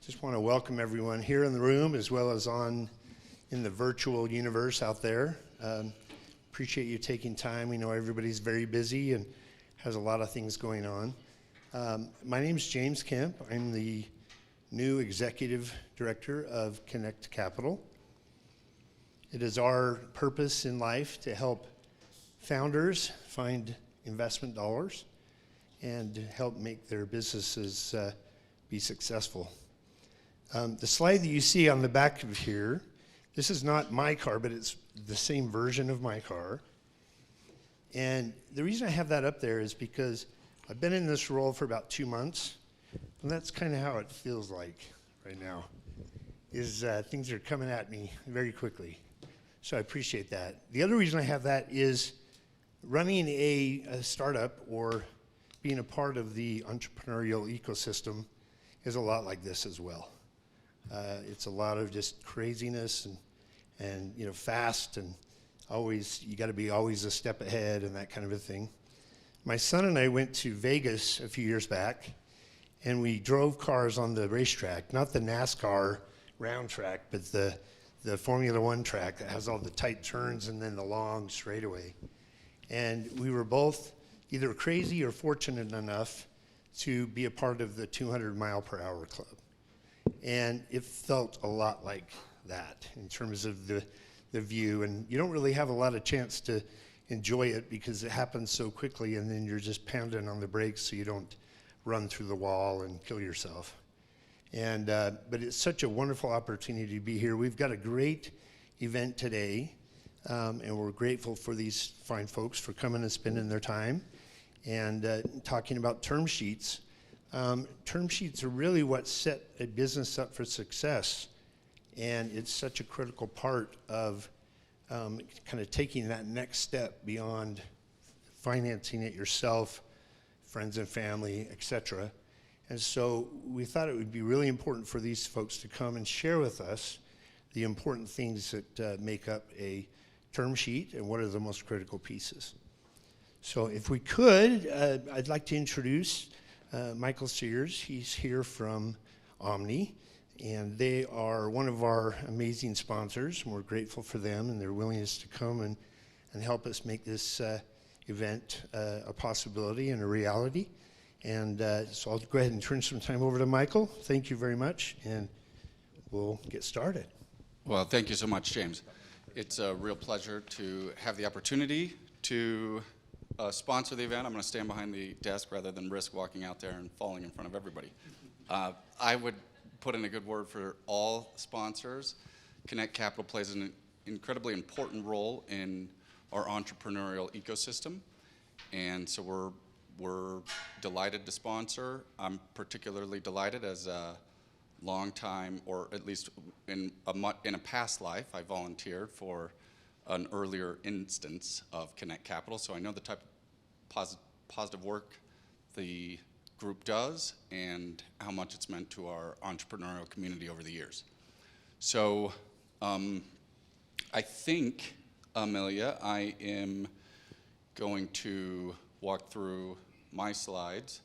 Just want to welcome everyone here in the room as well as in the virtual universe out there. Appreciate you taking time. We know everybody's very busy and has a lot of things going on. My name is James Kemp. I'm the new Executive Director of Kinect Capital. It is our purpose in life to help founders find investment dollars and help make their businesses be successful. The slide that you see on the back of here, this is not my car, but it's the same version of my car. And the reason I have that up there is because I've been in this role for about 2 months, and that's kind of how it feels like right now, is things are coming at me very quickly. So I appreciate that. The other reason I have that is running a startup or being a part of the entrepreneurial ecosystem is a lot like this as well. It's a lot of just craziness and you know, fast, and always, you gotta be always a step ahead and that kind of a thing. My son and I went to Vegas a few years back, and we drove cars on the racetrack, not the NASCAR round track, but the Formula One track that has all the tight turns and then the long straightaway. And we were both either crazy or fortunate enough to be a part of the 200 mile per hour club. And it felt a lot like that in terms of the view, and you don't really have a lot of chance to enjoy it because it happens so quickly, and then you're just pounding on the brakes so you don't run through the wall and kill yourself. And but it's such a wonderful opportunity to be here. We've got a great event today, and we're grateful for these fine folks for coming and spending their time and talking about term sheets. Term sheets are really what set a business up for success, and it's such a critical part of kind of taking that next step beyond financing it yourself, friends and family, etc. And so we thought it would be really important for these folks to come and share with us the important things that make up a term sheet and what are the most critical pieces. So if we could, I'd like to introduce Michael Sears. He's here from Omni, and they are one of our amazing sponsors, and we're grateful for them and their willingness to come and help us make this event a possibility and a reality. And so I'll go ahead and turn some time over to Michael. Thank you very much, and we'll get started. Well, thank you so much, James. It's a real pleasure to have the opportunity to sponsor the event. I'm going to stand behind the desk rather than risk walking out there and falling in front of everybody. I would put in a good word for all sponsors. Kinect Capital plays an incredibly important role in our entrepreneurial ecosystem, and so we're delighted to sponsor. I'm particularly delighted as a long time, or at least in a past life, I volunteered for an earlier instance of Kinect Capital, so I know the type of positive work the group does and how much it's meant to our entrepreneurial community over the years. So I think, Amelia, I am going to walk through my slides.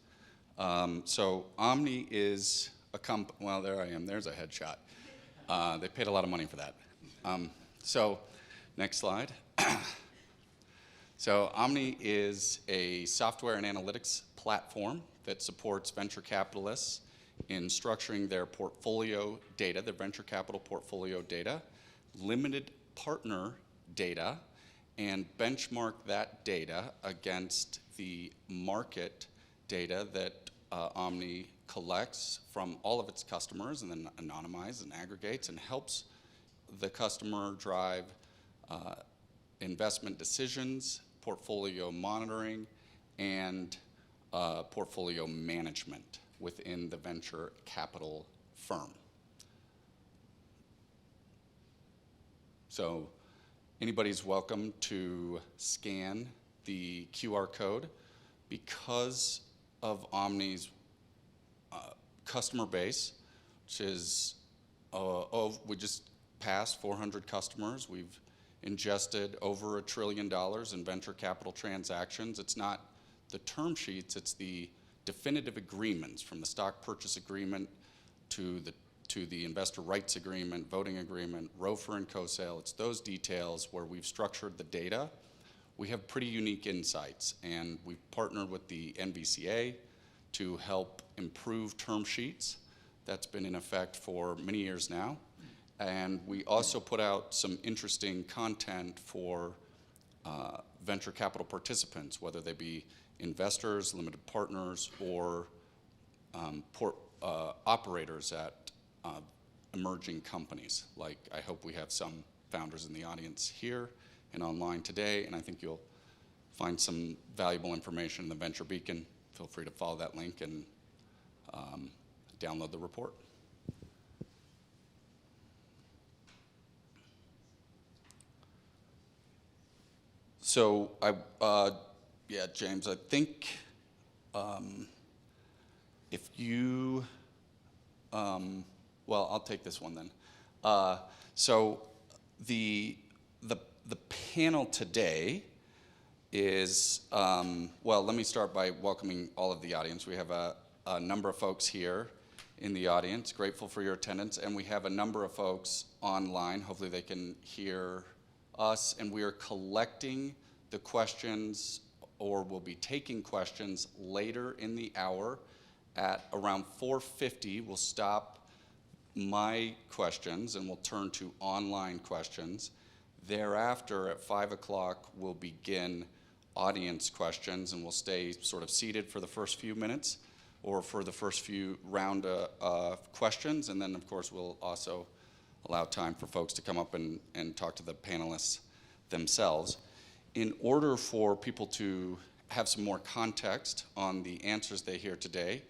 So Omni is a well, there I am, there's a headshot. They paid a lot of money for that. So next slide. So Omni is a software and analytics platform that supports venture capitalists in structuring their portfolio data, their venture capital portfolio data, limited partner data, and benchmark that data against the market data that Omni collects from all of its customers and then anonymizes and aggregates and helps the customer drive investment decisions, portfolio monitoring, and portfolio management within the venture capital firm. So anybody's welcome to scan the QR code. Because of Omni's customer base, which is, we just passed 400 customers. We've ingested over $1 trillion in venture capital transactions. It's not the term sheets, it's the definitive agreements, from the stock purchase agreement to the to the investor rights agreement, voting agreement, ROFR and co-sale. It's those details where we've structured the data. We have pretty unique insights, and we've partnered with the NVCA to help improve term sheets. That's been in effect for many years now. And we also put out some interesting content for venture capital participants, whether they be investors, limited partners, or operators at emerging companies. Like, I hope we have some founders in the audience here and online today, and I think you'll find some valuable information in the Venture Beacon. Feel free to follow that link and download the report. So, yeah, James, I think if you, well, I'll take this one then. So the panel today is, well, let me start by welcoming all of the audience. We have a number of folks here in the audience, grateful for your attendance, and we have a number of folks online. Hopefully they can hear us, and we are collecting the questions, or we'll be taking questions later in the hour. At around 4:50, we'll stop my questions and we'll turn to online questions. Thereafter, at 5 o'clock, we'll begin audience questions, and we'll stay sort of seated for the first few minutes or for the first few round of questions, and then of course we'll also allow time for folks to come up and talk to the panelists themselves. In order for people to have some more context on the answers they hear today,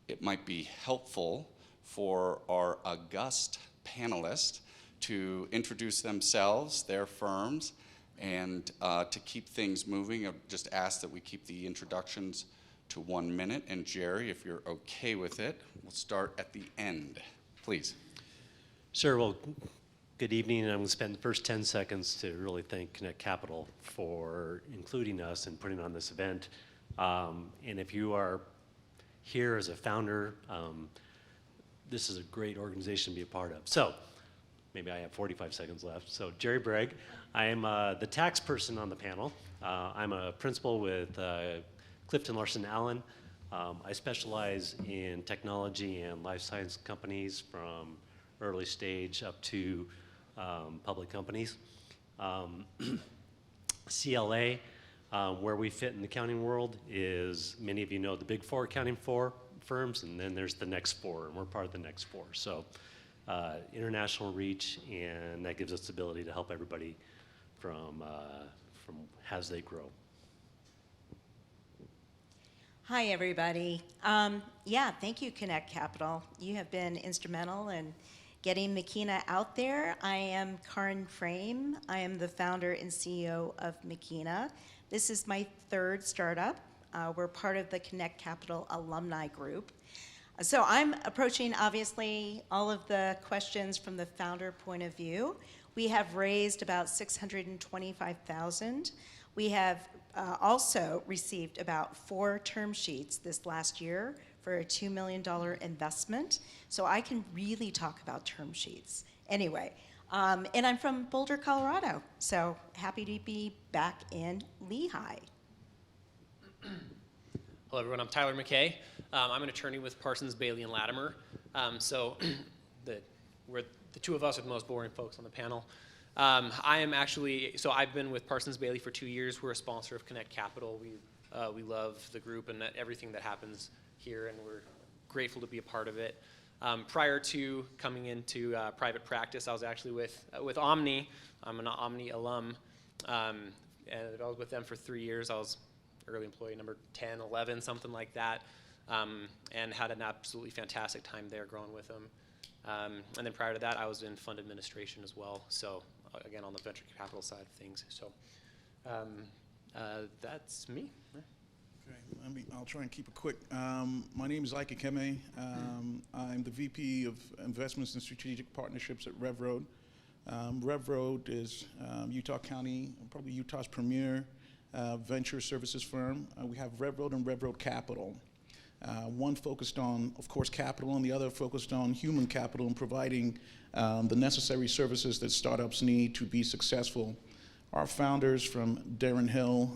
it might be helpful for our august panelists to introduce themselves, their firms, and to keep things moving. I've just asked that we keep the introductions to 1 minute. And Jerry, if you're okay with it, we'll start at the end, please. Sure. Well, good evening. I'm going to spend the first 10 seconds to really thank Kinect Capital for including us and putting on this event. And if you are here as a founder, this is a great organization to be a part of. So, maybe I have 45 seconds left. So, Jerry Bragg, I am the tax person on the panel. I'm a principal with Clifton Larson Allen. I specialize in technology and life science companies from early stage up to public companies. CLA, where we fit in the accounting world, is, many of you know, the big four accounting firms, and then there's the next four, and we're part of the next four. So international reach, and that gives us the ability to help everybody from as they grow. Hi, everybody. Yeah, thank you, Kinect Capital. You have been instrumental in getting Makina out there. I am Karin Frame. I am the founder and CEO of Makina. This is my third startup. We're part of the Kinect Capital alumni group. So I'm approaching, obviously, all of the questions from the founder point of view. We have raised about $625,000. We have also received about 4 term sheets this last year for a $2 million investment. So I can really talk about term sheets. Anyway, and I'm from Boulder, Colorado. So happy to be back in Lehigh. Hello, everyone. I'm Tyler McKay. I'm an attorney with Parsons, Bailey, and Latimer. We're the two of us are the most boring folks on the panel. I've been with Parsons Bailey for 2 years. We're a sponsor of Kinect Capital. We love the group and everything that happens here, and we're grateful to be a part of it. Prior to coming into private practice, I was actually with Omni. I'm an Omni alum, and I was with them for 3 years. I was early employee number 10, 11, something like that, and had an absolutely fantastic time there growing with them. And then prior to that, I was in fund administration as well. So again, on the venture capital side of things. So that's me. Okay, I'll try and keep it quick. My name is Ike Ikeme. I'm the VP of Investments and Strategic Partnerships at RevRoad. RevRoad is Utah County, probably Utah's premier venture services firm. We have RevRoad and RevRoad Capital. One focused on, of course, capital, and the other focused on human capital and providing the necessary services that startups need to be successful. Our founders from Darren Hill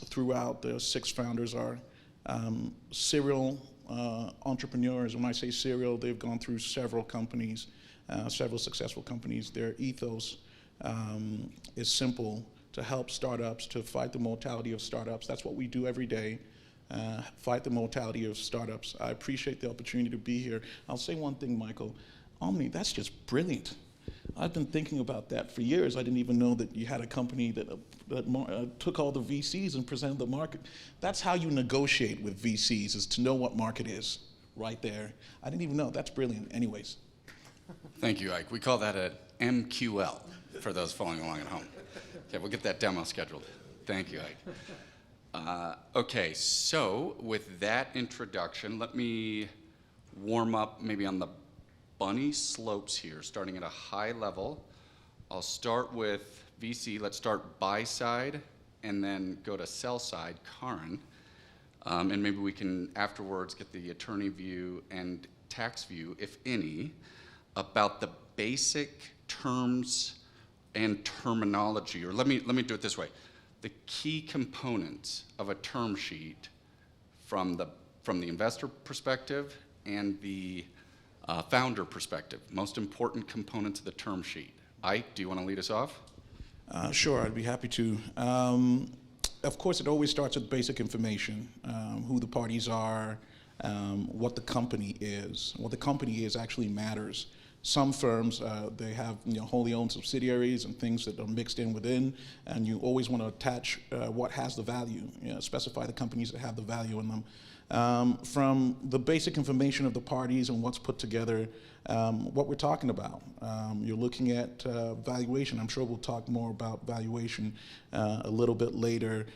throughout, the 6 founders are serial entrepreneurs. When I say serial, they've gone through several companies, several successful companies. Their ethos is simple: to help startups, to fight the mortality of startups. That's what we do every day, fight the mortality of startups. I appreciate the opportunity to be here. I'll say one thing, Michael. Omni, that's just brilliant. I've been thinking about that for years. I didn't even know that you had a company that took all the VCs and presented the market. That's how you negotiate with VCs, is to know what market is right there. I didn't even know. That's brilliant. Anyways. Thank you, Ike. We call that an MQL for those following along at home. Okay, we'll get that demo scheduled. Thank you, Ike. Okay, so with that introduction, let me warm up maybe on the bunny slopes here, starting at a high level. I'll start with VC. Let's start buy side and then go to sell side, Karin. And maybe we can afterwards get the attorney view and tax view, if any, about the basic terms and terminology. Or let me do it this way. The key components of a term sheet from the investor perspective and the founder perspective, most important components of the term sheet. Ike, do you want to lead us off? Sure, I'd be happy to. Of course, it always starts with basic information, who the parties are, what the company is. What the company is actually matters. Some firms, they have wholly owned subsidiaries and things that are mixed in within, and you always want to attach what has the value, specify the companies that have the value in them. From the basic information of the parties and what's put together, what we're talking about. You're looking at valuation. I'm sure we'll talk more about valuation a little bit later.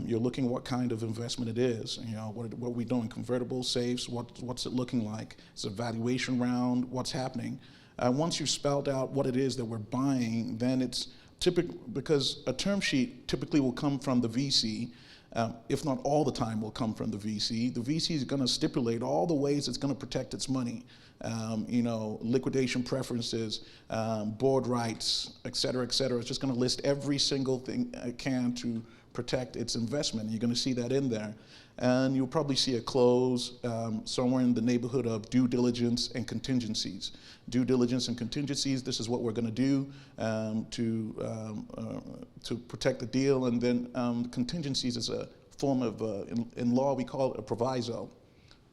You're looking at what kind of investment it is. What are we doing? Convertible, safes? What's it looking like? It's a valuation round. What's happening? Once you've spelled out what it is that we're buying, then it's typical, because a term sheet typically will come from the VC. If not all the time, will come from the VC. The VC is going to stipulate all the ways it's going to protect its money. Liquidation preferences, board rights, et cetera, et cetera. It's just going to list every single thing it can to protect its investment. You're going to see that in there. And you'll probably see a clause somewhere in the neighborhood of due diligence and contingencies. Due diligence and contingencies, this is what we're going to do to protect the deal. And then contingencies is a form of, in law, we call it a proviso,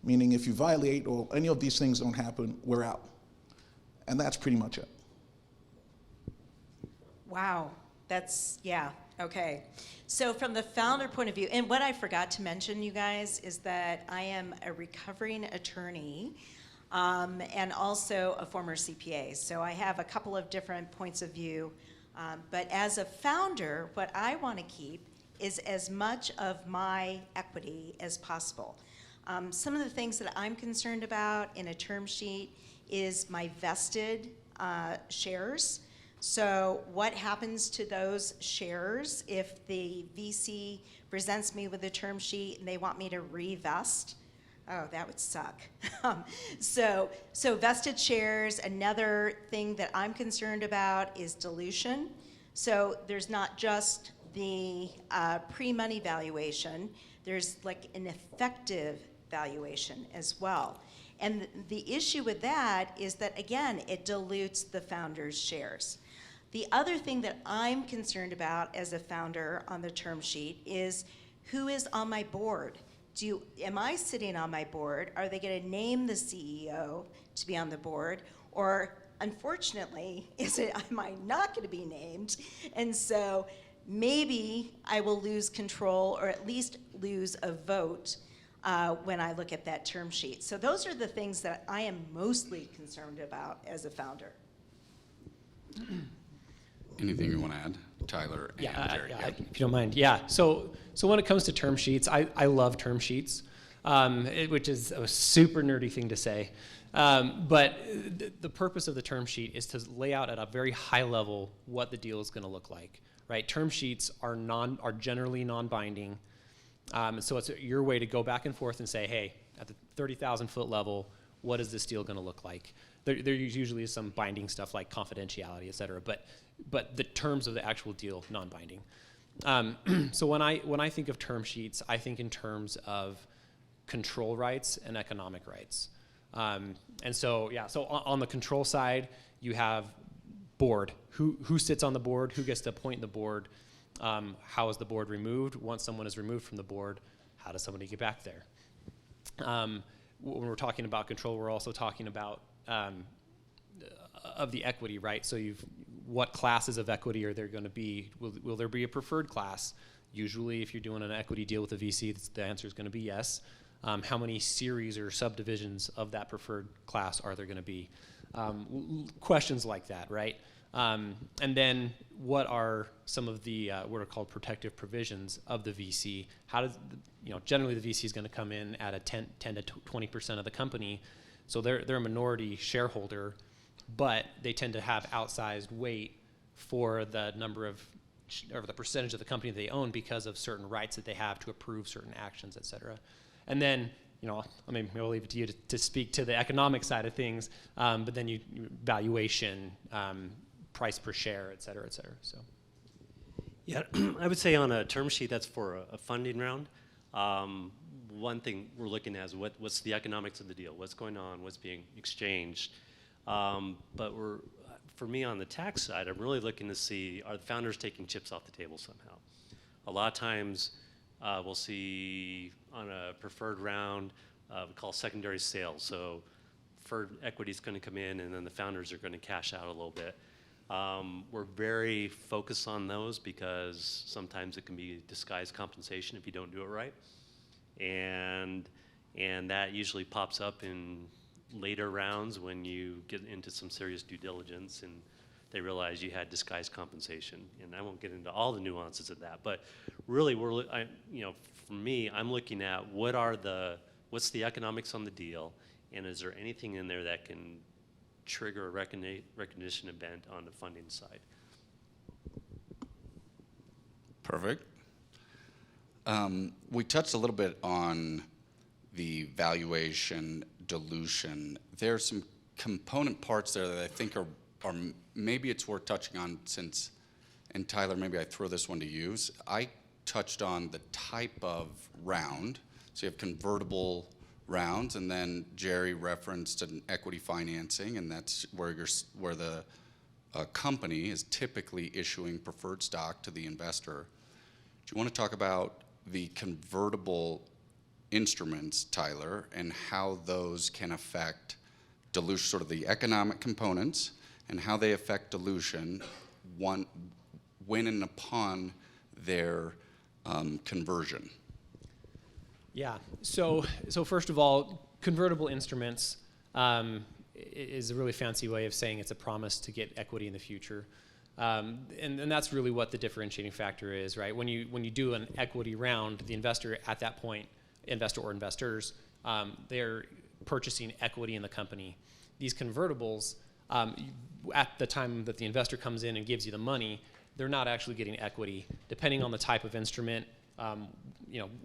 meaning if you violate or any of these things don't happen, we're out. And that's pretty much it. Wow, yeah, okay. So from the founder point of view, and what I forgot to mention, you guys, is that I am a recovering attorney and also a former CPA. So I have a couple of different points of view. But as a founder, what I want to keep is as much of my equity as possible. Some of the things that I'm concerned about in a term sheet is my vested shares. So what happens to those shares if the VC presents me with a term sheet and they want me to revest? Oh, that would suck. So vested shares. Another thing that I'm concerned about is dilution. So there's not just the pre-money valuation, there's like an effective valuation as well. And the issue with that is that, again, it dilutes the founder's shares. The other thing that I'm concerned about as a founder on the term sheet is who is on my board. Am I sitting on my board? Are they going to name the CEO to be on the board? Or, unfortunately, am I not going to be named? And so maybe I will lose control or at least lose a vote when I look at that term sheet. So those are the things that I am mostly concerned about as a founder. Anything you want to add, Tyler and Jerry? If you don't mind. Yeah, so when it comes to term sheets, I love term sheets, which is a super nerdy thing to say. But the purpose of the term sheet is to lay out at a very high level what the deal is going to look like, right? Term sheets are generally non-binding. So it's your way to go back and forth and say, hey, at the 30,000 foot level, what is this deal going to look like? There usually is some binding stuff like confidentiality, et cetera, but the terms of the actual deal, non-binding. So when I think of term sheets, I think in terms of control rights and economic rights. And so, yeah, so on the control side, you have board. Who sits on the board? Who gets to appoint the board? How is the board removed? Once someone is removed from the board, how does somebody get back there? When we're talking about control, we're also talking about of the equity, right? So what classes of equity are there going to be? Will there be a preferred class? Usually, if you're doing an equity deal with a VC, the answer is going to be yes. How many series or subdivisions of that preferred class are there going to be? Questions like that, right? And then what are some of the what are called protective provisions of the VC? How does, generally the VC is going to come in at a 10 to 20% of the company. So they're a minority shareholder, but they tend to have outsized weight for the number of, or the percentage of the company they own because of certain rights that they have to approve certain actions, et cetera. And then, I mean, we'll leave it to you to speak to the economic side of things, but then valuation, price per share, et cetera, so. Yeah, I would say on a term sheet that's for a funding round, one thing we're looking at is what's the economics of the deal, what's going on, what's being exchanged. But for me on the tax side, I'm really looking to see, are the founders taking chips off the table somehow? A lot of times we'll see on a preferred round, we call secondary sales. So preferred equity is going to come in and then the founders are going to cash out a little bit. We're very focused on those because sometimes it can be disguised compensation if you don't do it right. And that usually pops up in later rounds when you get into some serious due diligence and they realize you had disguised compensation. And I won't get into all the nuances of that, but really for me, I'm looking at what's the economics on the deal, and is there anything in there that can trigger a recognition event on the funding side? Perfect. We touched a little bit on the valuation dilution. There are some component parts there that I think are maybe it's worth touching on since, and Tyler, maybe I throw this one to you. I touched on the type of round. So you have convertible rounds, and then Jerry referenced an equity financing, and that's where the company is typically issuing preferred stock to the investor. Do you want to talk about the convertible instruments, Tyler, and how those can affect dilution, sort of the economic components, and how they affect dilution when and upon their conversion? Yeah. So first of all, convertible instruments is a really fancy way of saying it's a promise to get equity in the future, and that's really what the differentiating factor is, right? When you do an equity round, the investor at that point, investor or investors, they're purchasing equity in the company. These convertibles, at the time that the investor comes in and gives you the money, they're not actually getting equity. Depending on the type of instrument,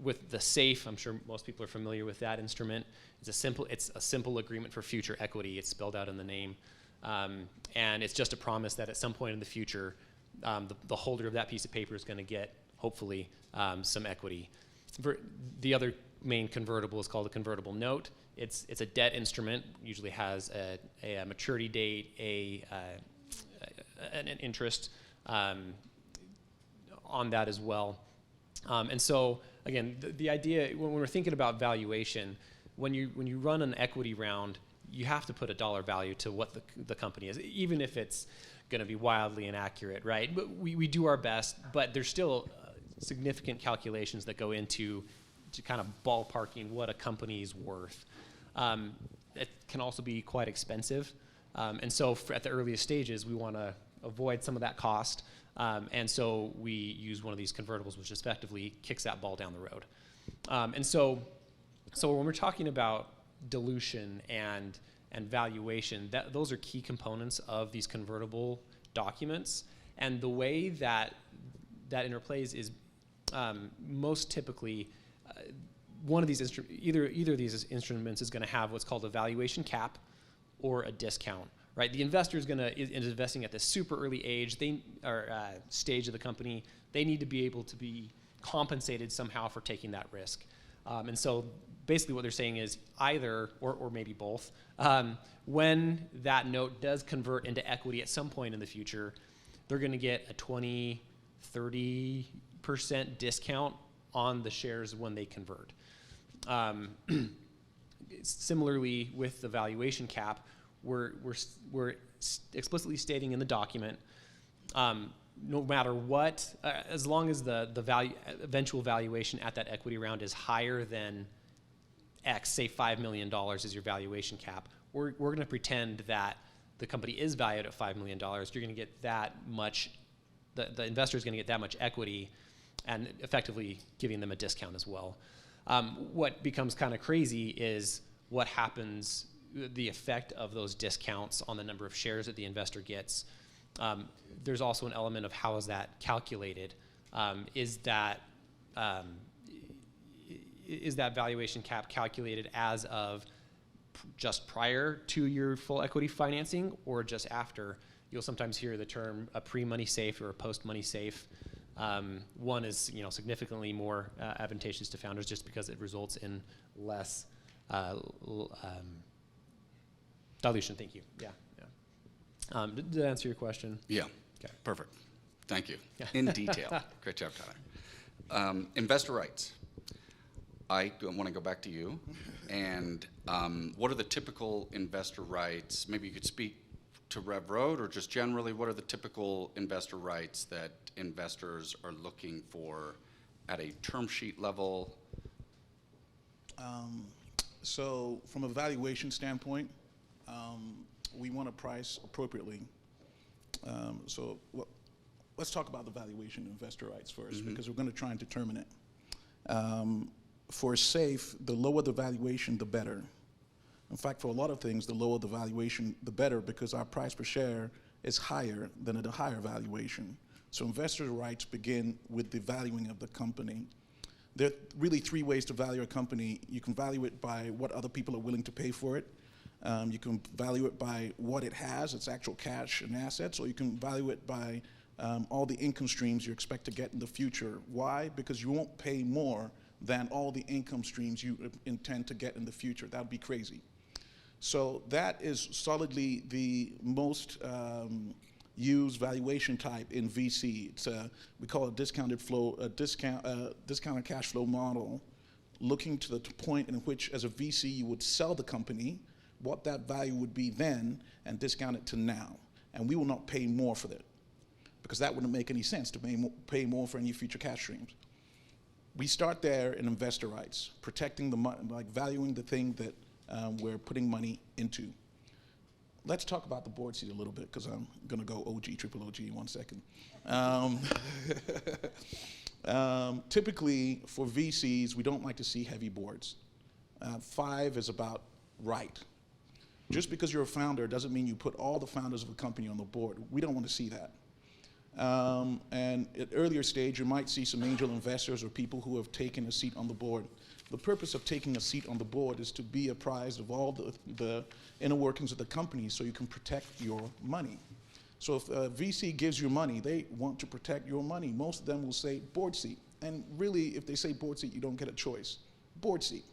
with the SAFE, I'm sure most people are familiar with that instrument. It's a simple agreement for future equity. It's spelled out in the name, and it's just a promise that at some point in the future, the holder of that piece of paper is going to get, hopefully, some equity. The other main convertible is called a convertible note. It's a debt instrument. Usually has a maturity date, an interest on that as well. And so again, the idea when we're thinking about valuation, when you run an equity round, you have to put a dollar value to what the company is, even if it's going to be wildly inaccurate, right? But we do our best, but there's still significant calculations that go into kind of ballparking what a company's worth. It can also be quite expensive, and so at the earliest stages, we want to avoid some of that cost. And so we use one of these convertibles, which effectively kicks that ball down the road. And so when we're talking about dilution and valuation, those are key components of these convertible documents. And the way that interplays is most typically one of these either of these instruments is going to have what's called a valuation cap or a discount, right? The investor is investing at this super early age, stage of the company. They need to be able to be compensated somehow for taking that risk. And so basically what they're saying is either, or maybe both, when that note does convert into equity at some point in the future, they're going to get a 20, 30% discount on the shares when they convert. Similarly, with the valuation cap, we're explicitly stating in the document, no matter what, as long as the eventual valuation at that equity round is higher than X, say $5 million is your valuation cap, we're going to pretend that the company is valued at $5 million. You're going to get that much, the investor is going to get that much equity, and effectively giving them a discount as well. What becomes kind of crazy is what happens, the effect of those discounts on the number of shares that the investor gets. There's also an element of how is that calculated. Is that valuation cap calculated as of just prior to your full equity financing, or just after? You'll sometimes hear the term a pre-money safe or a post-money safe. One is, significantly more advantageous to founders just because it results in less dilution. Thank you. Yeah. Did that answer your question? Yeah. Okay. Perfect. Thank you. In detail. Great job, Tyler. Investor rights. I want to go back to you. And what are the typical investor rights? Maybe you could speak to Rev Road, or just generally, what are the typical investor rights that investors are looking for at a term sheet level? So from a valuation standpoint, we want to price appropriately. Let's talk about the valuation of investor rights first, because we're going to try and determine it. For SAFE, the lower the valuation, the better. In fact, for a lot of things, the lower the valuation, the better, because our price per share is higher than at a higher valuation. So investor rights begin with the valuing of the company. There are really three ways to value a company. You can value it by what other people are willing to pay for it. You can value it by what it has, its actual cash and assets, or you can value it by all the income streams you expect to get in the future. Why? Because you won't pay more than all the income streams you intend to get in the future. That would be crazy. So that is solidly the most used valuation type in VC. It's we call it discounted cash flow model, looking to the point in which, as a VC, you would sell the company, what that value would be then, and discount it to now. And we will not pay more for that, because that wouldn't make any sense to pay more for any future cash streams. We start there in investor rights, protecting the money, like valuing the thing that we're putting money into. Let's talk about the board seat a little bit, because I'm going to go triple OG in 1 second. Typically, for VCs, we don't like to see heavy boards. 5 is about right. Just because you're a founder doesn't mean you put all the founders of a company on the board. We don't want to see that. And at earlier stage, you might see some angel investors or people who have taken a seat on the board. The purpose of taking a seat on the board is to be apprised of all the inner workings of the company, so you can protect your money. So if a VC gives you money, they want to protect your money. Most of them will say board seat. And really, if they say board seat, you don't get a choice. Board seat.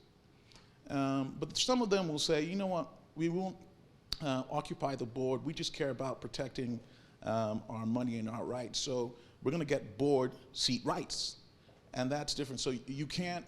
But some of them will say, you know what, we won't occupy the board. We just care about protecting our money and our rights. So we're going to get board seat rights. And that's different. So you can't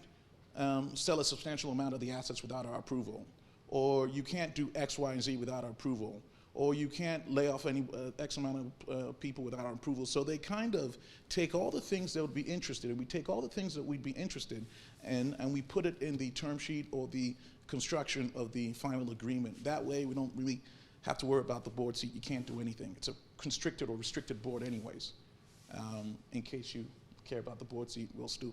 sell a substantial amount of the assets without our approval. Or you can't do X, Y, and Z without our approval. Or you can't lay off any X amount of people without our approval. So they kind of take all the things that would be interested in. We take all the things that we'd be interested in, and we put it in the term sheet or the construction of the final agreement. That way, we don't really have to worry about the board seat. You can't do anything. It's a constricted or restricted board anyways. In case you care about the board seat, we'll still.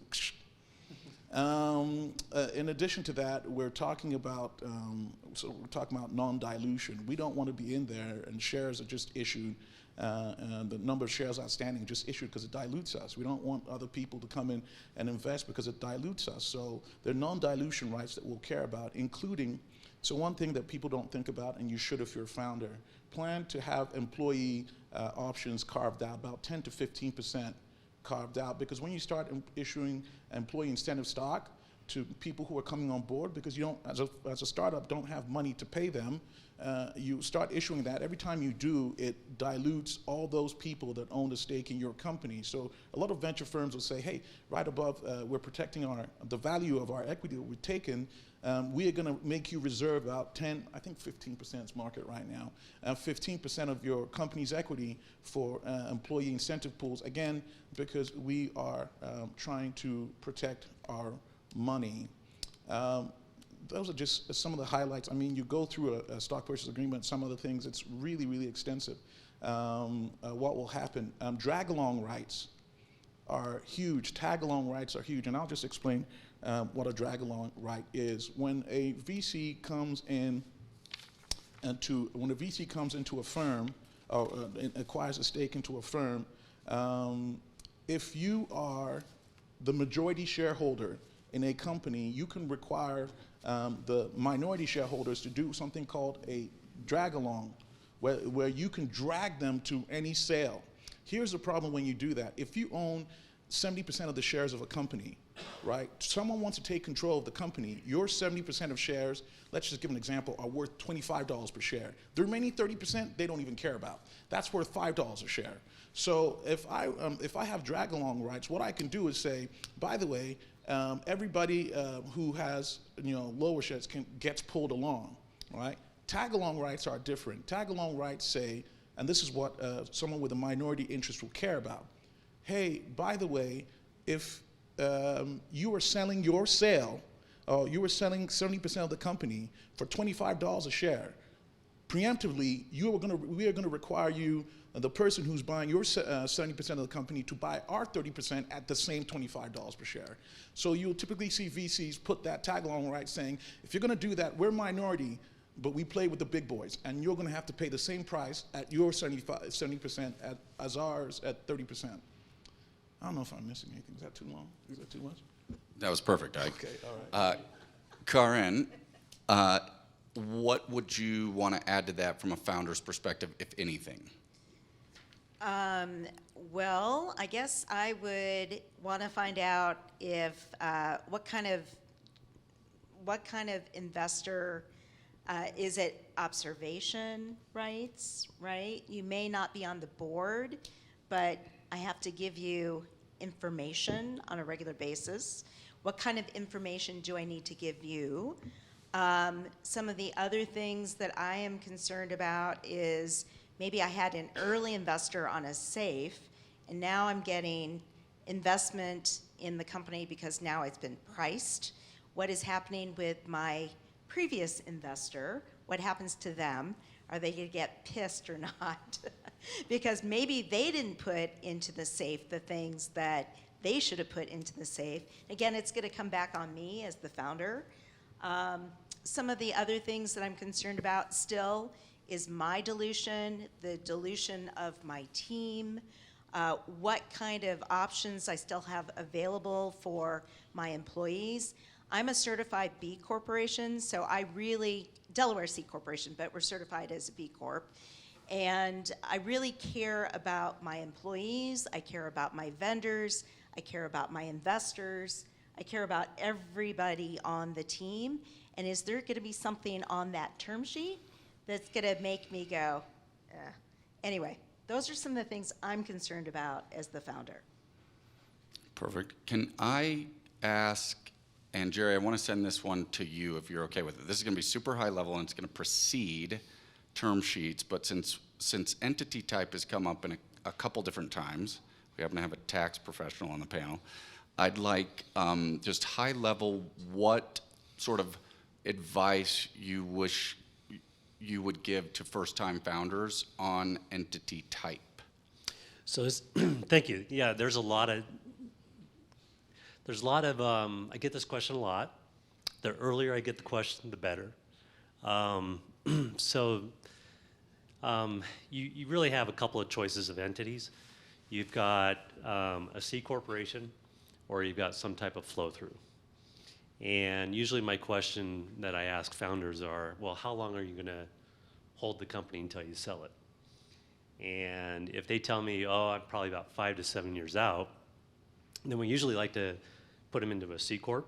In addition to that, we're talking about non-dilution. We don't want to be in there and shares are just issued the number of shares outstanding just issued because it dilutes us. We don't want other people to come in and invest because it dilutes us. So there are non-dilution rights that we'll care about, including, so one thing that people don't think about, and you should if you're a founder, plan to have employee options carved out, about 10 to 15% carved out, because when you start issuing employee incentive stock to people who are coming on board, because you don't, as a startup, don't have money to pay them, you start issuing that. Every time you do, it dilutes all those people that own a stake in your company. So a lot of venture firms will say, hey, right above, we're protecting the value of our equity that we've taken, we are going to make you reserve about 10, I think 15% is market right now, 15% of your company's equity for employee incentive pools, again, because we are trying to protect our money. Those are just some of the highlights. I mean, you go through a stock purchase agreement, some other things, it's really, really extensive. What will happen? Drag-along rights are huge. Tag-along rights are huge, and I'll just explain what a drag-along right is. When a VC comes in into a firm or acquires a stake into a firm, if you are the majority shareholder in a company, you can require the minority shareholders to do something called a drag-along, where you can drag them to any sale. Here's the problem when you do that. If you own 70% of the shares of a company, right? Someone wants to take control of the company. Your 70% of shares, let's just give an example, are worth $25 per share. The remaining 30%, they don't even care about. That's worth $5 a share. So if I have drag-along rights, what I can do is say, by the way, everybody who has lower shares gets pulled along, right? Tag-along rights are different. Tag-along rights say, and this is what someone with a minority interest will care about. Hey, by the way, if you were selling your sale, or you were selling 70% of the company for $25 a share, preemptively, we are going to require you, the person who's buying your 70% of the company, to buy our 30% at the same $25 per share. So you'll typically see VCs put that tag-along right saying, if you're going to do that, we're minority, but we play with the big boys, and you're going to have to pay the same price at your 70% as ours at 30%. I don't know if I'm missing anything. Is that too long? Is that too much? That was perfect, Ike. Okay, all right. Karen, what would you want to add to that from a founder's perspective, if anything? Well, I guess I would want to find out if what kind of investor is it? Observation rights, right? You may not be on the board, but I have to give you information on a regular basis. What kind of information do I need to give you? Some of the other things that I am concerned about is maybe I had an early investor on a safe, and now I'm getting investment in the company because now it's been priced. What is happening with my previous investor? What happens to them? Are they going to get pissed or not? Because maybe they didn't put into the safe the things that they should have put into the safe. Again, it's going to come back on me as the founder. Some of the other things that I'm concerned about still is my dilution, the dilution of my team, what kind of options I still have available for my employees. I'm a certified B Corporation, so Delaware C Corporation, but we're certified as a B Corp. And I really care about my employees, I care about my vendors, I care about my investors, I care about everybody on the team. And is there going to be something on that term sheet that's going to make me go, eh. Anyway, those are some of the things I'm concerned about as the founder. Perfect. Can I ask, and Jerry, I want to send this one to you if you're okay with it. This is going to be super high level and it's going to precede term sheets, but since entity type has come up in a couple different times, we happen to have a tax professional on the panel, I'd like just high level what sort of advice you wish you would give to first-time founders on entity type. So thank you. Yeah, there's a lot of, I get this question a lot. The earlier I get the question, the better. So You really have a couple of choices of entities. You've got a C corporation, or you've got some type of flow-through. And usually my question that I ask founders are, well, how long are you going to hold the company until you sell it? And if they tell me, oh, I'm probably about 5 to 7 years out, then we usually like to put them into a C corp.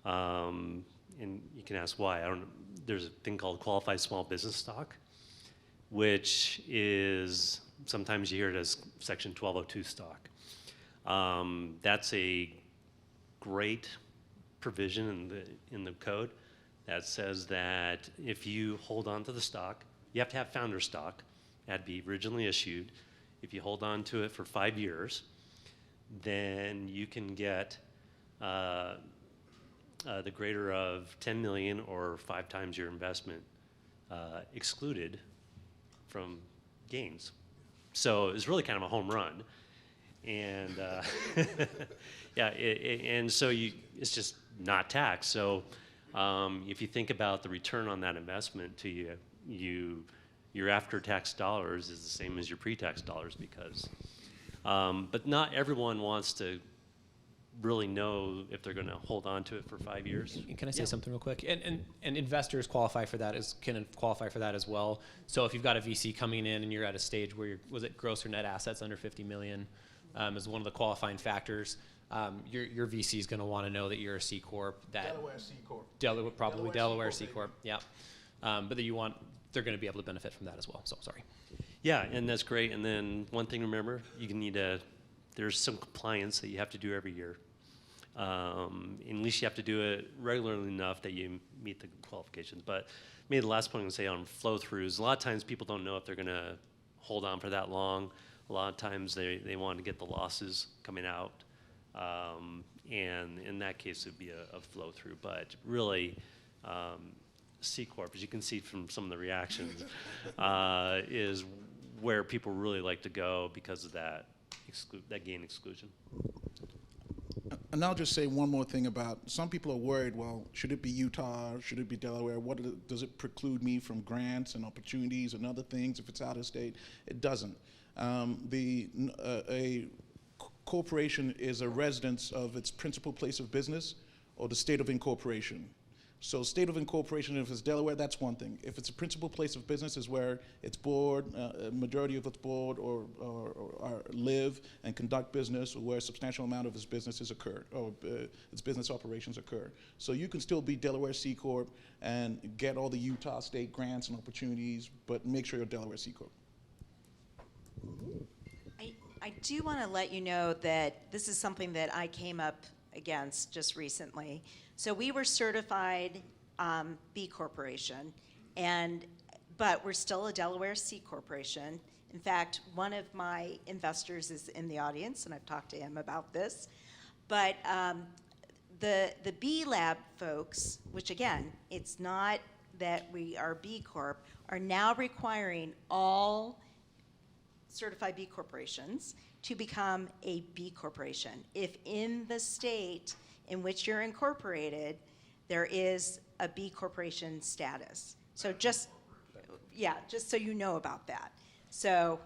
And you can ask why. There's a thing called qualified small business stock, which is, sometimes you hear it as Section 1202 stock. That's a great provision in the code that says that if you hold on to the stock, you have to have founder stock. It had to be originally issued. If you hold on to it for 5 years, then you can get the greater of 10 million or 5 times your investment excluded from gains. So it's really kind of a home run. And yeah, and so it's just not taxed. So if you think about the return on that investment to you, your after-tax dollars is the same as your pre-tax dollars because, but not everyone wants to really know if they're going to hold on to it for 5 years. Can I say something real quick? And investors qualify for that can qualify for that as well. So if you've got a VC coming in and you're at a stage where was it gross or net assets under 50 million is one of the qualifying factors. Your VC is going to want to know that you're a C corp. Delaware C corp. Probably Delaware C baby. corp. Yeah. But they're going to be able to benefit from that as well. So sorry. Yeah, and that's great. And then one thing to remember, there's some compliance that you have to do every year. At least you have to do it regularly enough that you meet the qualifications. But maybe the last point I'm going to say on flow-throughs, a lot of times people don't know if they're going to hold on for that long. A lot of times they want to get the losses coming out. And in that case, it would be a flow-through. But really, C Corp, as you can see from some of the reactions, is where people really like to go because of that gain exclusion. And I'll just say one more thing about, some people are worried, well, should it be Utah, should it be Delaware? Does it preclude me from grants and opportunities and other things if it's out of state? It doesn't. A corporation is a residence of its principal place of business or the state of incorporation. So state of incorporation, if it's Delaware, that's one thing. If it's a principal place of business is where its board, a majority of its board or live and conduct business, or where a substantial amount of its businesses occur, or its business operations occur. So you can still be Delaware C Corp and get all the Utah state grants and opportunities, but make sure you're Delaware C Corp. I do want to let you know that this is something that I came up against just recently. So we were certified B Corporation, but we're still a Delaware C Corporation. In fact, one of my investors is in the audience, and I've talked to him about this. But the B Lab folks, which again, it's not that we are B Corp, are now requiring all certified B corporations to become a B corporation. If in the state in which you're incorporated, there is a B corporation status. So just so you know about that. So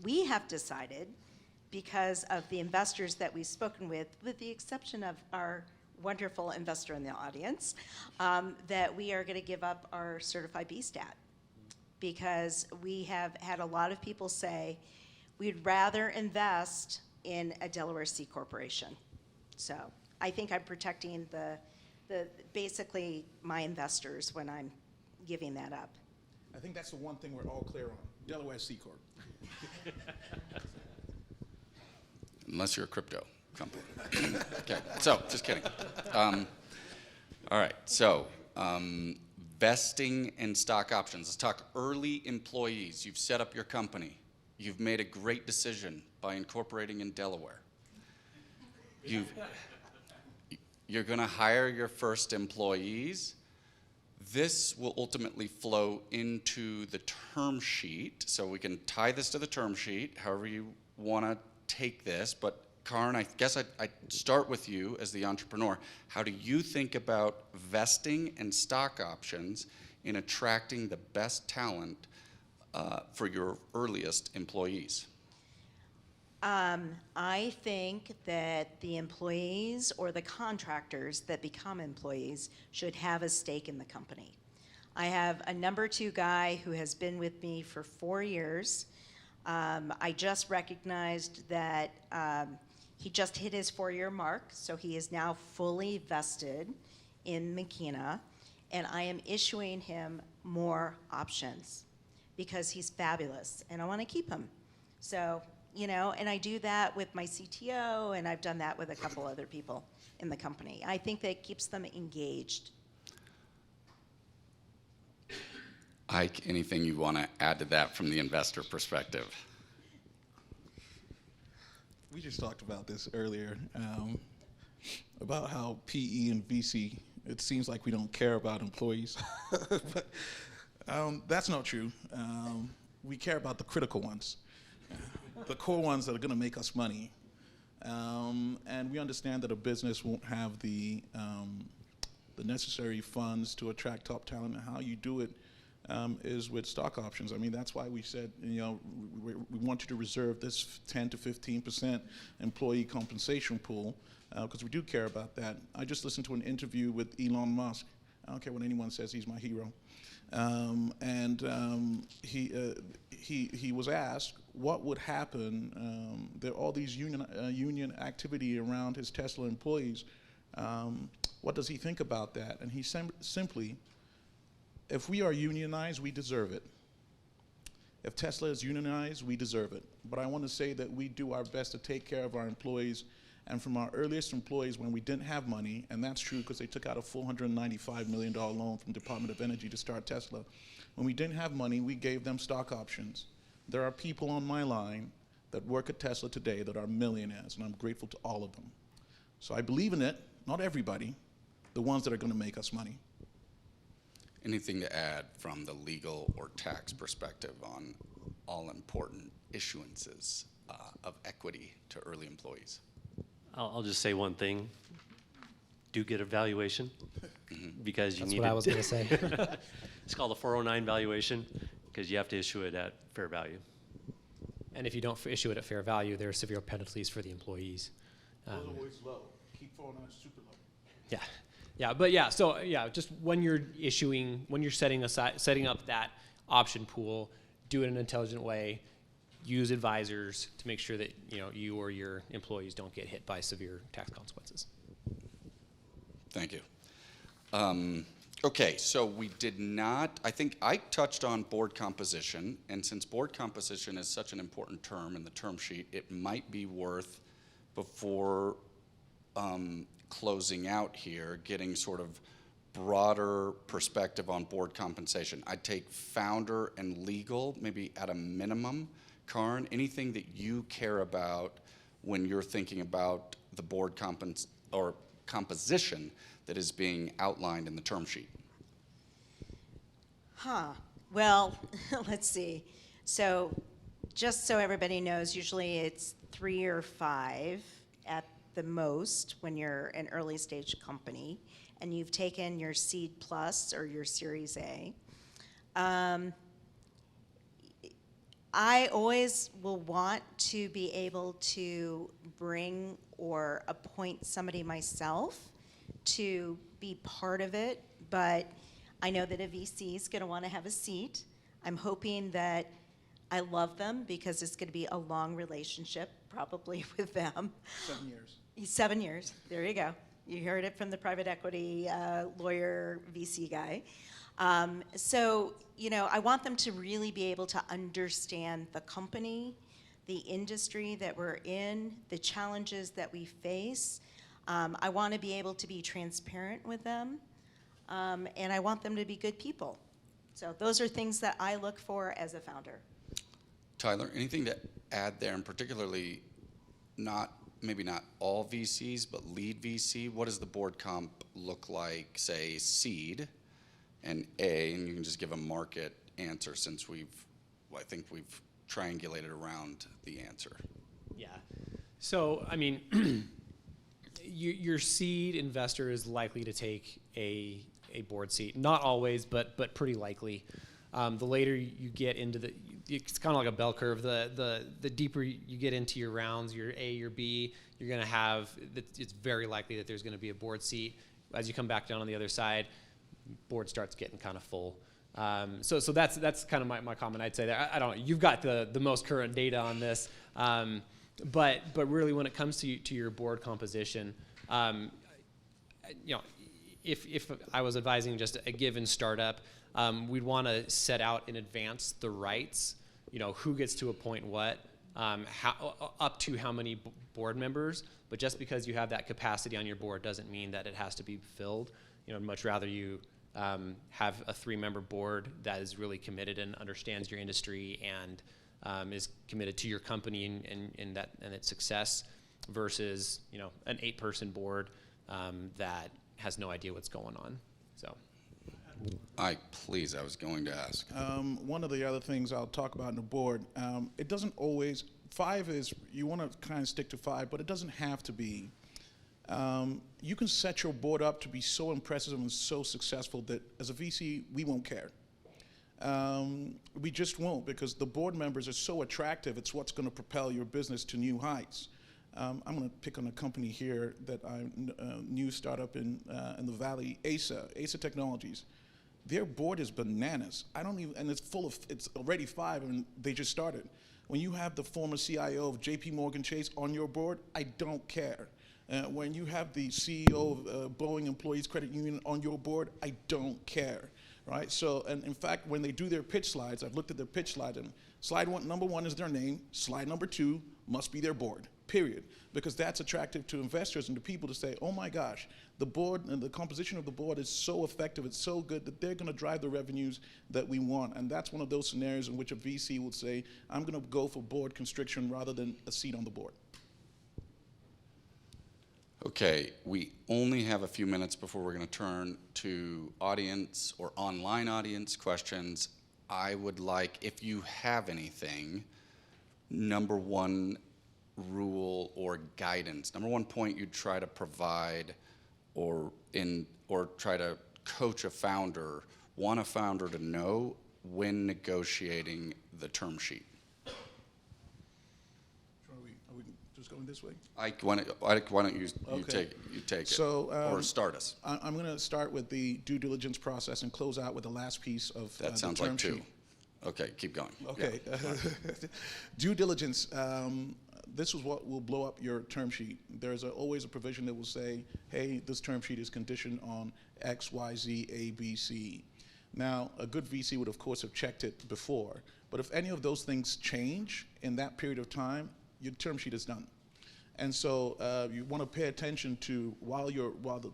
we have decided, because of the investors that we've spoken with the exception of our wonderful investor in the audience, that we are going to give up our certified B stat. Because we have had a lot of people say, we'd rather invest in a Delaware C corporation. So I think I'm protecting the basically my investors when I'm giving that up. I think that's the one thing we're all clear on, Delaware C Corp. Unless you're a crypto company. Okay, so just kidding. All right, so vesting and stock options. Let's talk early employees. You've set up your company. You've made a great decision by incorporating in Delaware. You're going to hire your first employees. This will ultimately flow into the term sheet. So we can tie this to the term sheet, however you want to take this. But Karin, I guess I'd start with you as the entrepreneur. How do you think about vesting and stock options in attracting the best talent for your earliest employees? I think that the employees or the contractors that become employees should have a stake in the company. I have a number 2 guy who has been with me for 4 years. I just recognized that he just hit his 4-year mark, so he is now fully vested in Makina, and I am issuing him more options because he's fabulous, and I want to keep him. So, and I do that with my CTO, and I've done that with a couple other people in the company. I think that keeps them engaged. Ike, anything you want to add to that from the investor perspective? We just talked about this earlier, about how PE and VC, it seems like we don't care about employees. But that's not true. We care about the critical ones, the core ones that are going to make us money. And we understand that a business won't have the necessary funds to attract top talent, and how you do it is with stock options. I mean, that's why we said, we want you to reserve this 10 to 15% employee compensation pool, because we do care about that. I just listened to an interview with Elon Musk. I don't care what anyone says, he's my hero. He was asked what would happen. There are all these union activity around his Tesla employees. What does he think about that? And he simply, if we are unionized, we deserve it. If Tesla is unionized, we deserve it. But I want to say that we do our best to take care of our employees. And from our earliest employees, when we didn't have money, and that's true because they took out a $495 million loan from Department of Energy to start Tesla. When we didn't have money, we gave them stock options. There are people on my line that work at Tesla today that are millionaires, and I'm grateful to all of them. So I believe in it, not everybody, the ones that are going to make us money. Anything to add from the legal or tax perspective on all important issuances of equity to early employees? I'll just say one thing. Do get a valuation because you That's need what I was going to say. It's called a 409 valuation because you have to issue it at fair value. And if you don't issue it at fair value, there are severe penalties for the employees. Those are always low. Keep falling on super low. Yeah. Yeah, but yeah, so yeah, just when you're setting up that option pool, do it in an intelligent way. Use advisors to make sure that you or your employees don't get hit by severe tax consequences. Thank you. Okay, so we did not, I think Ike touched on board composition, and since board composition is such an important term in the term sheet, it might be worth, before closing out here, getting sort of broader perspective on board compensation. I'd take founder and legal, maybe at a minimum. Karin, anything that you care about when you're thinking about the board composition that is being outlined in the term sheet? Well, let's see. So just so everybody knows, usually it's 3 or 5 at the most when you're an early stage company and you've taken your Seed Plus or your Series A. I always will want to be able to bring or appoint somebody myself to be part of it, but I know that a VC is going to want to have a seat. I'm hoping that I love them because it's going to be a long relationship, probably with them. 7 years. 7 years. There you go. You heard it from the private equity lawyer VC guy. So, I want them to really be able to understand the company, the industry that we're in, the challenges that we face. I want to be able to be transparent with them, and I want them to be good people. So those are things that I look for as a founder. Tyler, anything to add there, and particularly maybe not all VCs, but lead VC? What does the board comp look like, say, seed and A, and you can just give a market answer since I think we've triangulated around the answer. Yeah. So, I mean, your seed investor is likely to take a board seat. Not always, but pretty likely. The later you get into it's kind of like a bell curve. The deeper you get into your rounds, your A, your B, you're going to have, it's very likely that there's going to be a board seat. As you come back down on the other side, board starts getting kind of full. So that's kind of my comment. I'd say that I don't know. You've got the most current data on this, but really when it comes to your board composition, if I was advising just a given startup, we'd want to set out in advance the rights. Who gets to appoint what, up to how many board members. But just because you have that capacity on your board doesn't mean that it has to be filled. I'd much rather you have a 3-member board that is really committed and understands your industry and is committed to your company and its success, versus an 8-person board that has no idea what's going on. So. I was going to ask. One of the other things I'll talk about in the board, it doesn't always, 5 is, you want to kind of stick to 5, but it doesn't have to be. You can set your board up to be so impressive and so successful that as a VC, we won't care. We just won't, because the board members are so attractive. It's what's going to propel your business to new heights. I'm going to pick on a company here that new startup in the Valley, ASA Technologies. Their board is bananas. And it's already 5, and they just started. When you have the former CIO of JP Morgan Chase on your board, I don't care. When you have the CEO of Boeing Employees Credit Union on your board, I don't care, right? So, and in fact, when they do their pitch slides, I've looked at their pitch slides, and number 1 is their name, slide number 2 must be their board, period. Because that's attractive to investors and to people to say, oh my gosh, the board and the composition of the board is so effective, it's so good that they're gonna drive the revenues that we want. And that's one of those scenarios in which a VC would say, I'm gonna go for board constriction rather than a seat on the board. Okay, we only have a few minutes before we're going to turn to audience or online audience questions. I would like, if you have anything, number 1 rule or guidance, number 1 point you'd try to provide or try to coach a founder, want a founder to know when negotiating the term sheet. Are we just going this way? Ike, why don't you take it, So, or start us. I'm going to start with the due diligence process and close out with the last piece of That sounds the term like 2. sheet. Okay, keep going. Okay. Yeah. Due diligence, this is what will blow up your term sheet. There's always a provision that will say, hey, this term sheet is conditioned on X, Y, Z, A, B, C. Now, a good VC would, of course, have checked it before. But if any of those things change in that period of time, your term sheet is done. And so you want to pay attention to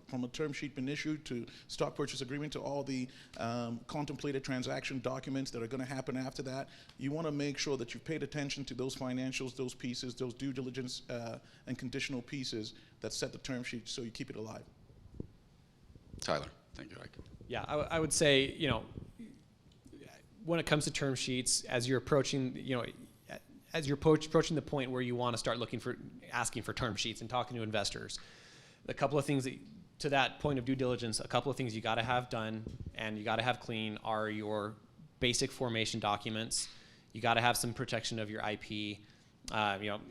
from a term sheet been issued to stock purchase agreement to all the contemplated transaction documents that are going to happen after that. You want to make sure that you've paid attention to those financials, those pieces, those due diligence and conditional pieces that set the term sheet, so you keep it alive. Tyler, thank you, Ike. Yeah, I would say, when it comes to term sheets, as you're approaching, approaching the point where you want to start asking for term sheets and talking to investors, a couple of things to that point of due diligence, a couple of things you got to have done and you got to have clean are your basic formation documents. You got to have some protection of your IP,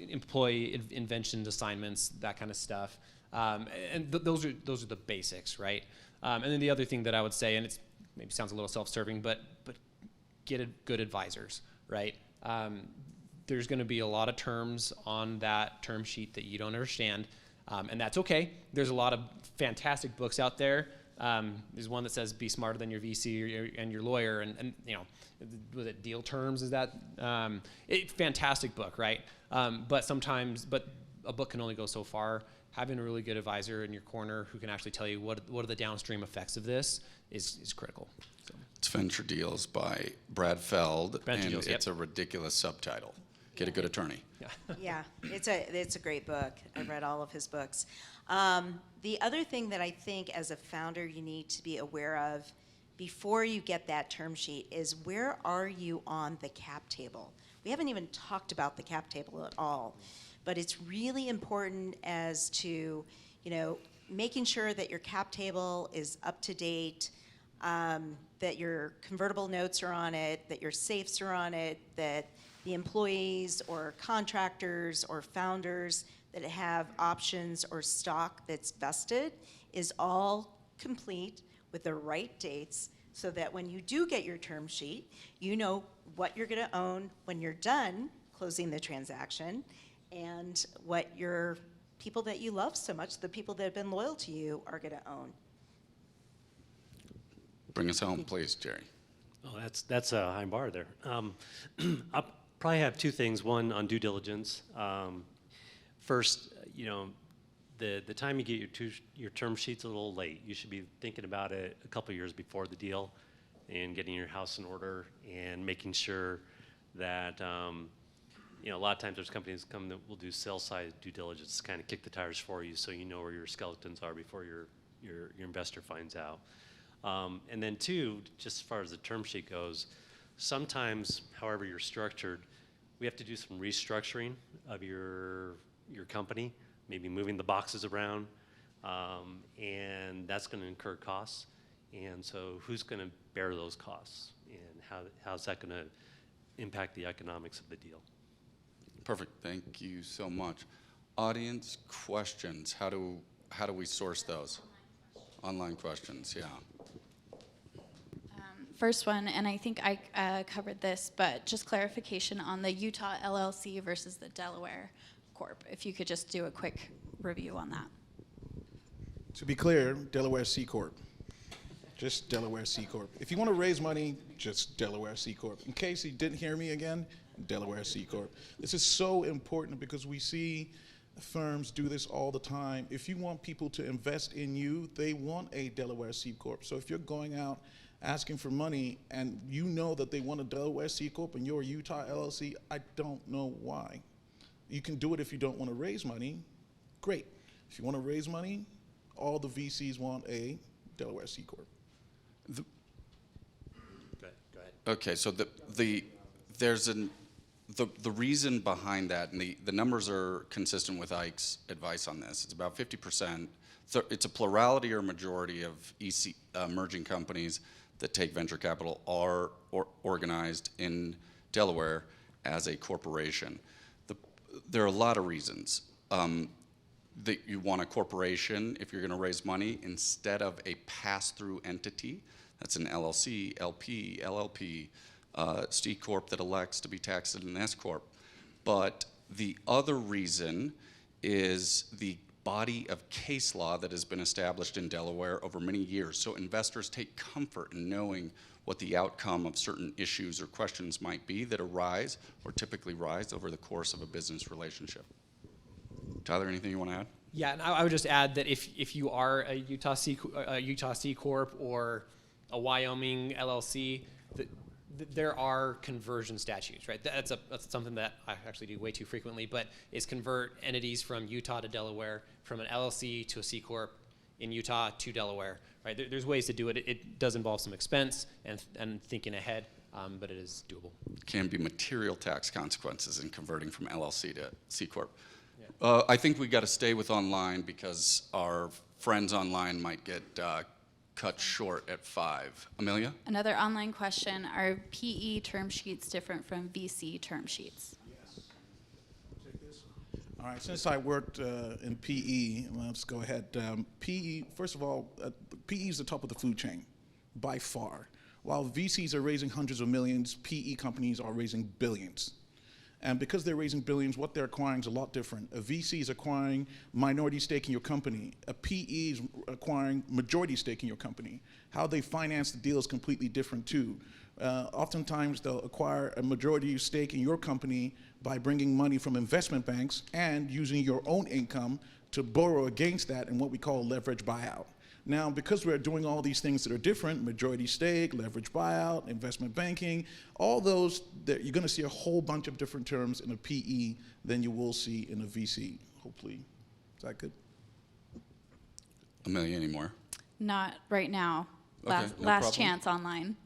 employee invention assignments, that kind of stuff. And those are the basics, right? And then the other thing that I would say, and it's maybe sounds a little self-serving, but get good advisors, right? There's going to be a lot of terms on that term sheet that you don't understand, and that's okay. There's a lot of fantastic books out there. There's one that says "Be smarter than your VC and your lawyer," and was it Deal Terms? Is that fantastic book, right? But a book can only go so far. Having a really good advisor in your corner who can actually tell you what are the downstream effects of this is critical. So. It's Venture Deals by Brad Feld, Venture Deals, it's a ridiculous subtitle. Get a good attorney. Yeah, it's a great book. I've read all of his books. The other thing that I think as a founder you need to be aware of before you get that term sheet is, where are you on the cap table? We haven't even talked about the cap table at all, but it's really important as to, making sure that your cap table is up to date. that your convertible notes are on it, that your safes are on it, that the employees or contractors or founders that have options or stock that's vested is all complete with the right dates, so that when you do get your term sheet, you know what you're going to own when you're done closing the transaction, and what your people that you love so much, the people that have been loyal to you, are going to own. Bring us home, please, Jerry. Oh, that's a high bar there. I'll probably have two things. One on due diligence. First, the time you get your term sheet's a little late. You should be thinking about it a couple years before the deal, and getting your house in order and making sure that a lot of times there's companies come that will do sell side due diligence, kind of kick the tires for you, so you know where your skeletons are before your investor finds out. And then two, just as far as the term sheet goes, sometimes, however you're structured, we have to do some restructuring of your company, maybe moving the boxes around, and that's going to incur costs. And so who's going to bear those costs, and how's that going to impact the economics of the deal? Perfect. Thank you so much. Audience questions. How do we source those? Online questions, yeah. First one, and I think I covered this, but just clarification on the Utah LLC versus the Delaware Corp. If you could just do a quick review on that. To be clear, Delaware C Corp. Just Delaware C Corp. If you want to raise money, just Delaware C Corp. In case you didn't hear me again, Delaware C Corp. This is so important because we see firms do this all the time. If you want people to invest in you, they want a Delaware C Corp. So if you're going out asking for money and you know that they want a Delaware C Corp and you're a Utah LLC, I don't know why. You can do it if you don't want to raise money. Great. If you want to raise money, all the VCs want a Delaware C Corp. Go ahead. Okay, so the reason behind that, and the numbers are consistent with Ike's advice on this. It's about 50%. So it's a plurality or majority of emerging companies that take venture capital are organized in Delaware as a corporation. There are a lot of reasons that you want a corporation if you're going to raise money instead of a pass-through entity. That's an LLC, LP, LLP, C Corp that elects to be taxed as an S Corp. But the other reason is the body of case law that has been established in Delaware over many years. So investors take comfort in knowing what the outcome of certain issues or questions might be that arise or typically rise over the course of a business relationship. Tyler, anything you want to add? Yeah, and I would just add that if you are a Utah C Corp or a Wyoming LLC, there are conversion statutes, right? That's something that I actually do way too frequently, but is convert entities from Utah to Delaware, from an LLC to a C Corp in Utah to Delaware, right? There's ways to do it. It does involve some expense and thinking ahead, but it is doable. Can be material tax consequences in converting from LLC to C Corp. Yeah. I think we got to stay with online because our friends online might get cut short at 5. Amelia? Another online question, are PE term sheets different from VC term sheets? Yes. Take this. All right, since I worked in PE, let's go ahead. PE, first of all, PE is the top of the food chain, by far. While VCs are raising hundreds of millions, PE companies are raising billions. And because they're raising billions, what they're acquiring is a lot different. A VC is acquiring minority stake in your company. A PE is acquiring majority stake in your company. How they finance the deal is completely different too. Oftentimes they'll acquire a majority stake in your company by bringing money from investment banks and using your own income to borrow against that in what we call leverage buyout. Now, because we're doing all these things that are different, majority stake, leverage buyout, investment banking, all those, you're going to see a whole bunch of different terms in a PE than you will see in a VC, hopefully. Is that good? Amelia, any more? Not right now. Okay, Last no problem. chance online.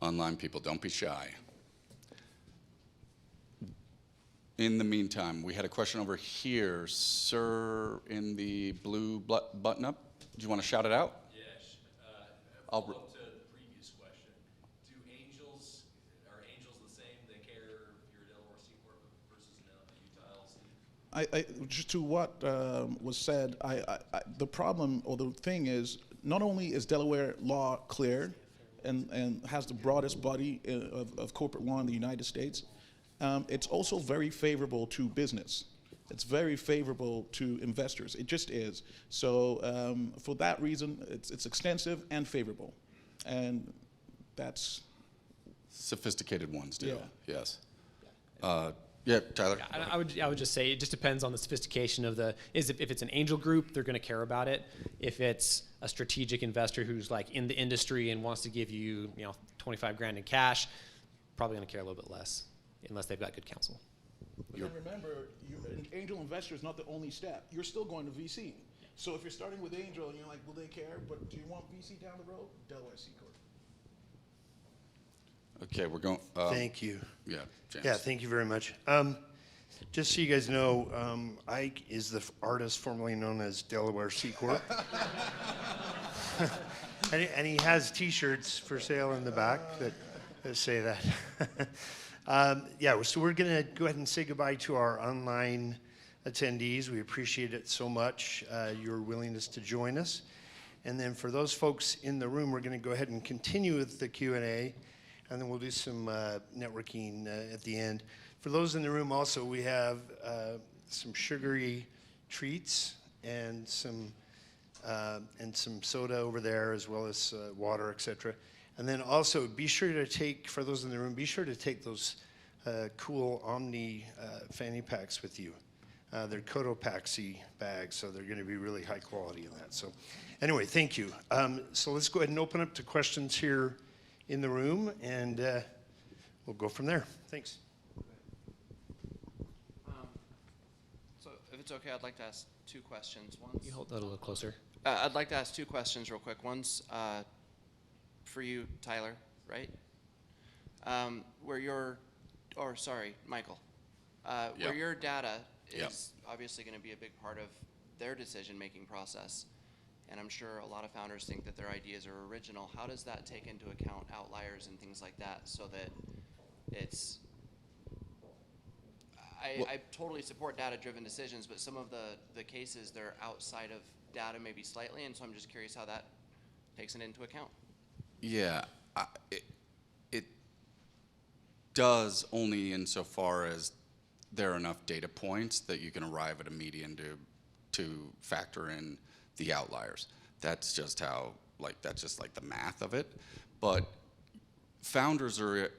Online people, don't be shy. In the meantime, we had a question over here. Sir, in the blue button up. Do you want to shout it out? Yes. I'll, Follow-up to the previous question. Are angels the same? They care if you're a Delaware C Corp versus a Utah LLC? Just to what was said, the problem or the thing is, not only is Delaware law clear and has the broadest body of corporate law in the United States, it's also very favorable to business. It's very favorable to investors. It just is. So for that reason, it's extensive and favorable. And that's... sophisticated ones do, Yeah. yes. Yeah, Tyler? Yeah, I would just say it just depends on the sophistication of if it's an angel group, they're going to care about it. If it's a strategic investor who's like in the industry and wants to give you 25 grand in cash, probably going to care a little bit less, unless they've got good counsel. But then remember, an angel investor is not the only step. You're still going to VC. So if you're starting with angel and you're like, will they care? But do you want VC down the road? Delaware C Corp. Okay, we're going. Thank you. Yeah, James. Yeah, thank you very much. Just so you guys know, Ike is the artist formerly known as Delaware C Corp. and he has T-shirts for sale in the back that say that. Yeah, so we're going to go ahead and say goodbye to our online attendees. We appreciate it so much, your willingness to join us. And then for those folks in the room, we're going to go ahead and continue with the Q&A, and then we'll do some networking at the end. For those in the room also, we have some sugary treats and some soda over there, as well as water, etc. And then also be sure to take, for those in the room, be sure to take those cool Omni fanny packs with you. They're Cotopaxi bags, so they're going to be really high quality in that. So anyway, thank you. So let's go ahead and open up to questions here in the room, and we'll go from there. Thanks. So if it's okay, I'd like to ask two questions. One's, You hold that a little closer. I'd like to ask two questions real quick. One's for you, Tyler, right? Michael. Where your data is obviously going to be a big part of their decision-making process, and I'm sure a lot of founders think that their ideas are original. How does that take into account outliers and things like that so that it's... I totally support data-driven decisions, but some of the cases, they're outside of data maybe slightly, and so I'm just curious how that takes it into account. Yeah, it does only insofar as there are enough data points that you can arrive at a median to factor in the outliers. That's just how, that's just like the math of it. But founders are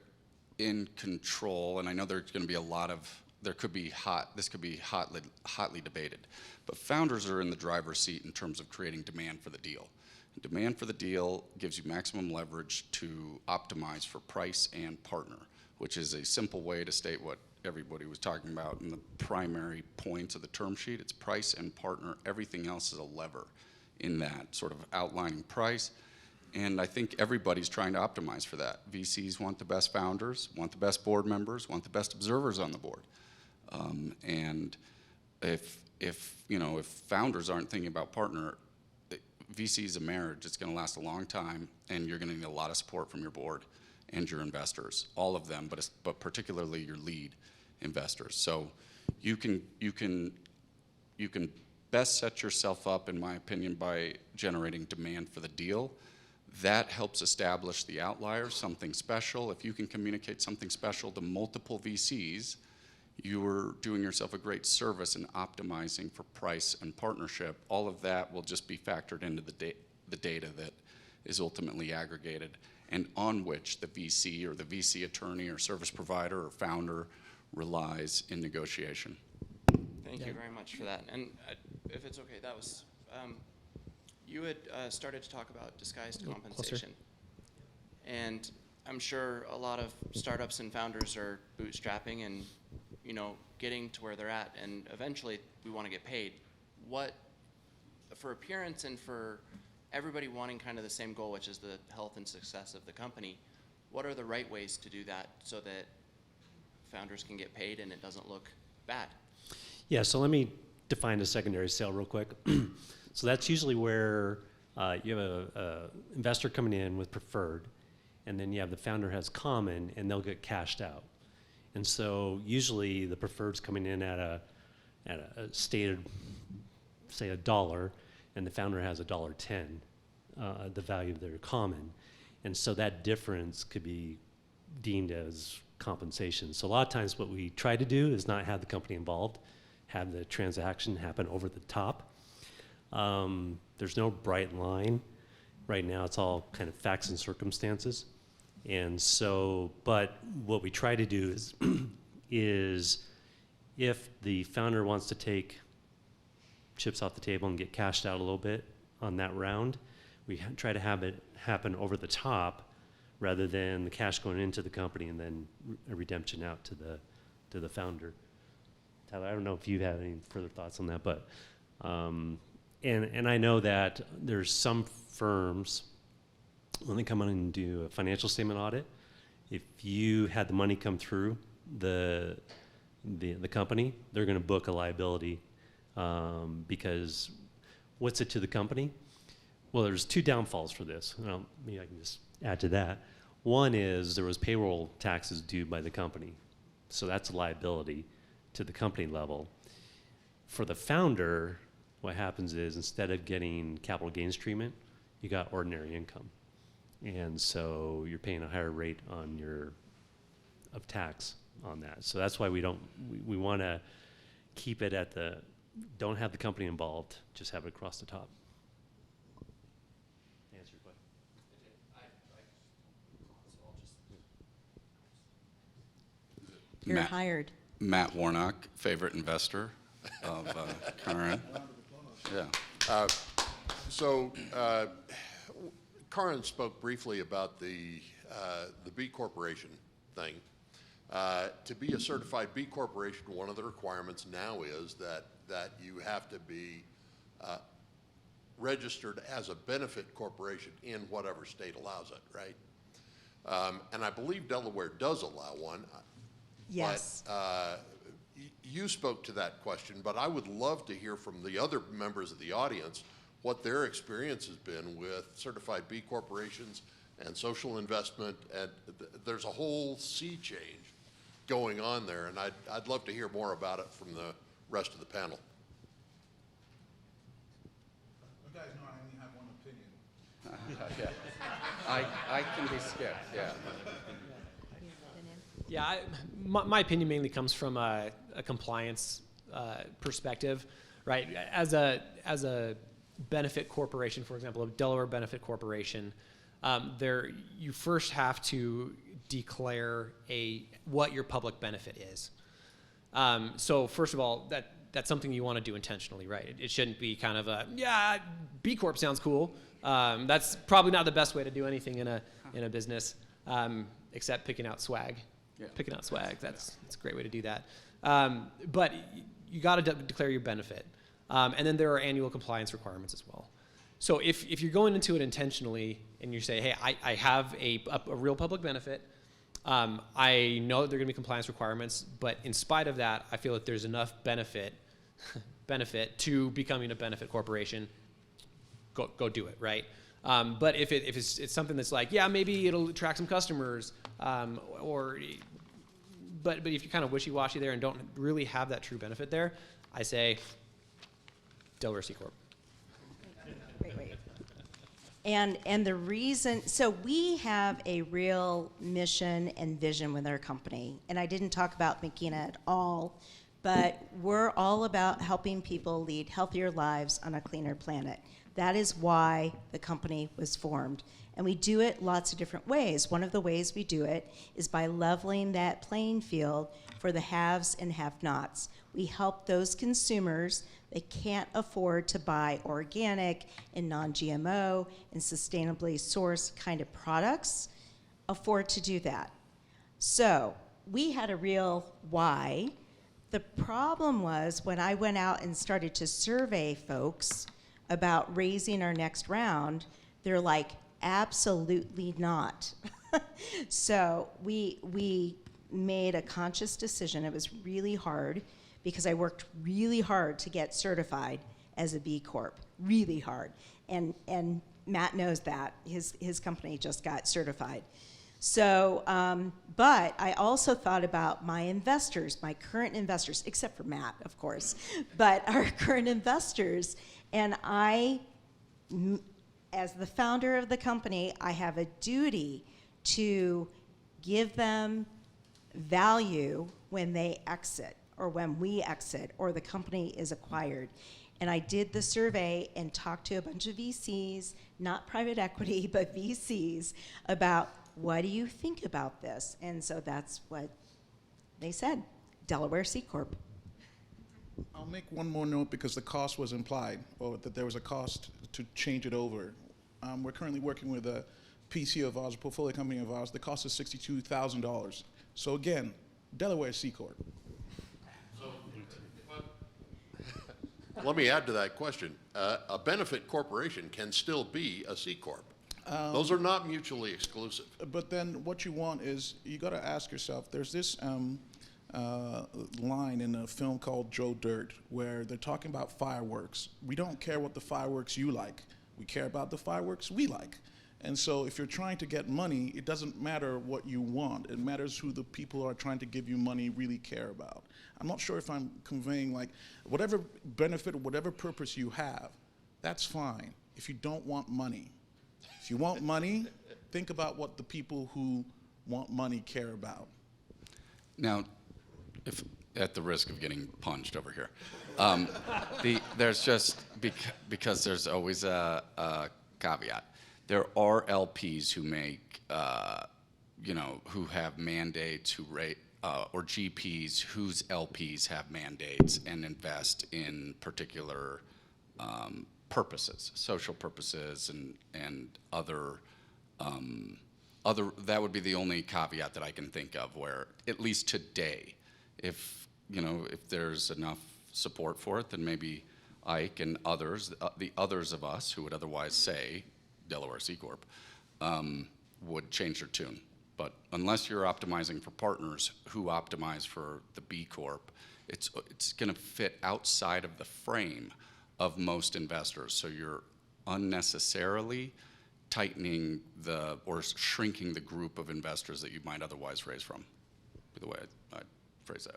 in control, and I know there's going to be a lot of, this could be hotly debated, but founders are in the driver's seat in terms of creating demand for the deal. Demand for the deal gives you maximum leverage to optimize for price and partner, which is a simple way to state what everybody was talking about in the primary points of the term sheet. It's price and partner. Everything else is a lever in that sort of outlining price. And I think everybody's trying to optimize for that. VCs want the best founders, want the best board members, want the best observers on the board. And if founders aren't thinking about partner, VC is a marriage. It's going to last a long time, and you're going to need a lot of support from your board and your investors, all of them, but particularly your lead investors. So you can best set yourself up, in my opinion, by generating demand for the deal. That helps establish the outlier, something special. If you can communicate something special to multiple VCs, you're doing yourself a great service in optimizing for price and partnership. All of that will just be factored into the data that is ultimately aggregated and on which the VC or the VC attorney or service provider or founder relies in negotiation. Thank you very much for that. And if it's okay, that was, you had started to talk about disguised compensation. And I'm sure a lot of startups and founders are bootstrapping and getting to where they're at, and eventually we want to get paid. What, for appearance and for everybody wanting kind of the same goal, which is the health and success of the company, what are the right ways to do that so that founders can get paid and it doesn't look bad? Yeah, so let me define a secondary sale real quick. So that's usually where You have a investor coming in with preferred, and then you have the founder has common, and they'll get cashed out. And so usually the preferred's coming in at a stated, say $1, and the founder has $1.10, the value of their common. And so that difference could be deemed as compensation. So a lot of times what we try to do is not have the company involved, have the transaction happen over the top. There's no bright line. Right now it's all kind of facts and circumstances. And so, but what we try to do is, is if the founder wants to take chips off the table and get cashed out a little bit on that round, we try to have it happen over the top rather than the cash going into the company and then a redemption out to the founder. Tyler, I don't know if you have any further thoughts on that, but and I know that there's some firms when they come in and do a financial statement audit, if you had the money come through the company, they're going to book a liability because what's it to the company? Well, there's two downfalls for this. Well, maybe I can just add to that. One is there was payroll taxes due by the company, so that's a liability to the company level. For the founder, what happens is instead of getting capital gains treatment, you got ordinary income. And so you're paying a higher rate on of tax on that. So that's why we want to keep it at don't have the company involved, just have it across the top. Answer your question. You're Matt. hired. Matt Warnock, favorite investor of Curran. Yeah. Karin spoke briefly about the B Corporation thing. To be a certified B Corporation, one of the requirements now is that you have to be registered as a benefit corporation in whatever state allows it, right? And I believe Delaware does allow one. Yes. But you spoke to that question, but I would love to hear from the other members of the audience what their experience has been with certified B corporations and social investment, and there's a whole sea change going on there, and I'd love to hear more about it from the rest of the panel. You guys know I only have one opinion. Yeah. I can be scared, yeah. Yeah, my opinion mainly comes from a compliance perspective, right? As a benefit corporation, for example, a Delaware benefit corporation, you first have to declare what your public benefit is. So first of all, that's something you want to do intentionally, right? It shouldn't be kind of B Corp sounds cool. That's probably not the best way to do anything in a business, except picking out swag. Yeah. Picking out swag, that's a great way to do that. But you got to declare your benefit. And then there are annual compliance requirements as well. So if you're going into it intentionally and you say, hey, I have a real public benefit, I know that there are going to be compliance requirements, but in spite of that, I feel that there's enough benefit to becoming a benefit corporation, go do it, right? But if it's something that's like, yeah, maybe it'll attract some customers, but if you're kind of wishy-washy there and don't really have that true benefit there, I say Delaware C Corp. Wait. And the reason, so we have a real mission and vision with our company, and I didn't talk about Makina at all, but we're all about helping people lead healthier lives on a cleaner planet. That is why the company was formed. And we do it lots of different ways. One of the ways we do it is by leveling that playing field for the haves and have-nots. We help those consumers that can't afford to buy organic and non-GMO and sustainably sourced kind of products afford to do that. So we had a real why. The problem was when I went out and started to survey folks about raising our next round, they're like, absolutely not. So we made a conscious decision. It was really hard because I worked really hard to get certified as a B Corp, really hard. And Matt knows that. His company just got certified. So, but I also thought about my investors, my current investors, except for Matt, of course, but our current investors. And as the founder of the company, I have a duty to give them value when they exit, or when we exit, or the company is acquired. And I did the survey and talked to a bunch of VCs, not private equity, but VCs, about what do you think about this? And so that's what they said, Delaware C Corp. I'll make one more note because the cost was implied, or that there was a cost to change it over. We're currently working with a PC of ours, a portfolio company of ours. The cost is $62,000. So again, Delaware C Corp. Let me add to that question. A benefit corporation can still be a C Corp. Those are not mutually exclusive. But then what you want is, you got to ask yourself, there's this line in a film called Joe Dirt where they're talking about fireworks. We don't care what the fireworks you like. We care about the fireworks we like. And so if you're trying to get money, it doesn't matter what you want. It matters who the people who are trying to give you money really care about. I'm not sure if I'm conveying, like, whatever benefit, whatever purpose you have, that's fine if you don't want money. If you want money, think about what the people who want money care about. Now, if at the risk of getting punched over here, there's just because there's always a caveat. There are LPs who make, who have mandates, or GPs whose LPs have mandates and invest in particular purposes, social purposes, and other. That would be the only caveat that I can think of where, at least today, if there's enough support for it, then maybe Ike and others, the others of us who would otherwise say Delaware C Corp, would change their tune. But unless you're optimizing for partners who optimize for the B Corp, it's going to fit outside of the frame of most investors. So you're unnecessarily tightening or shrinking the group of investors that you might otherwise raise from, by the way I'd phrase that.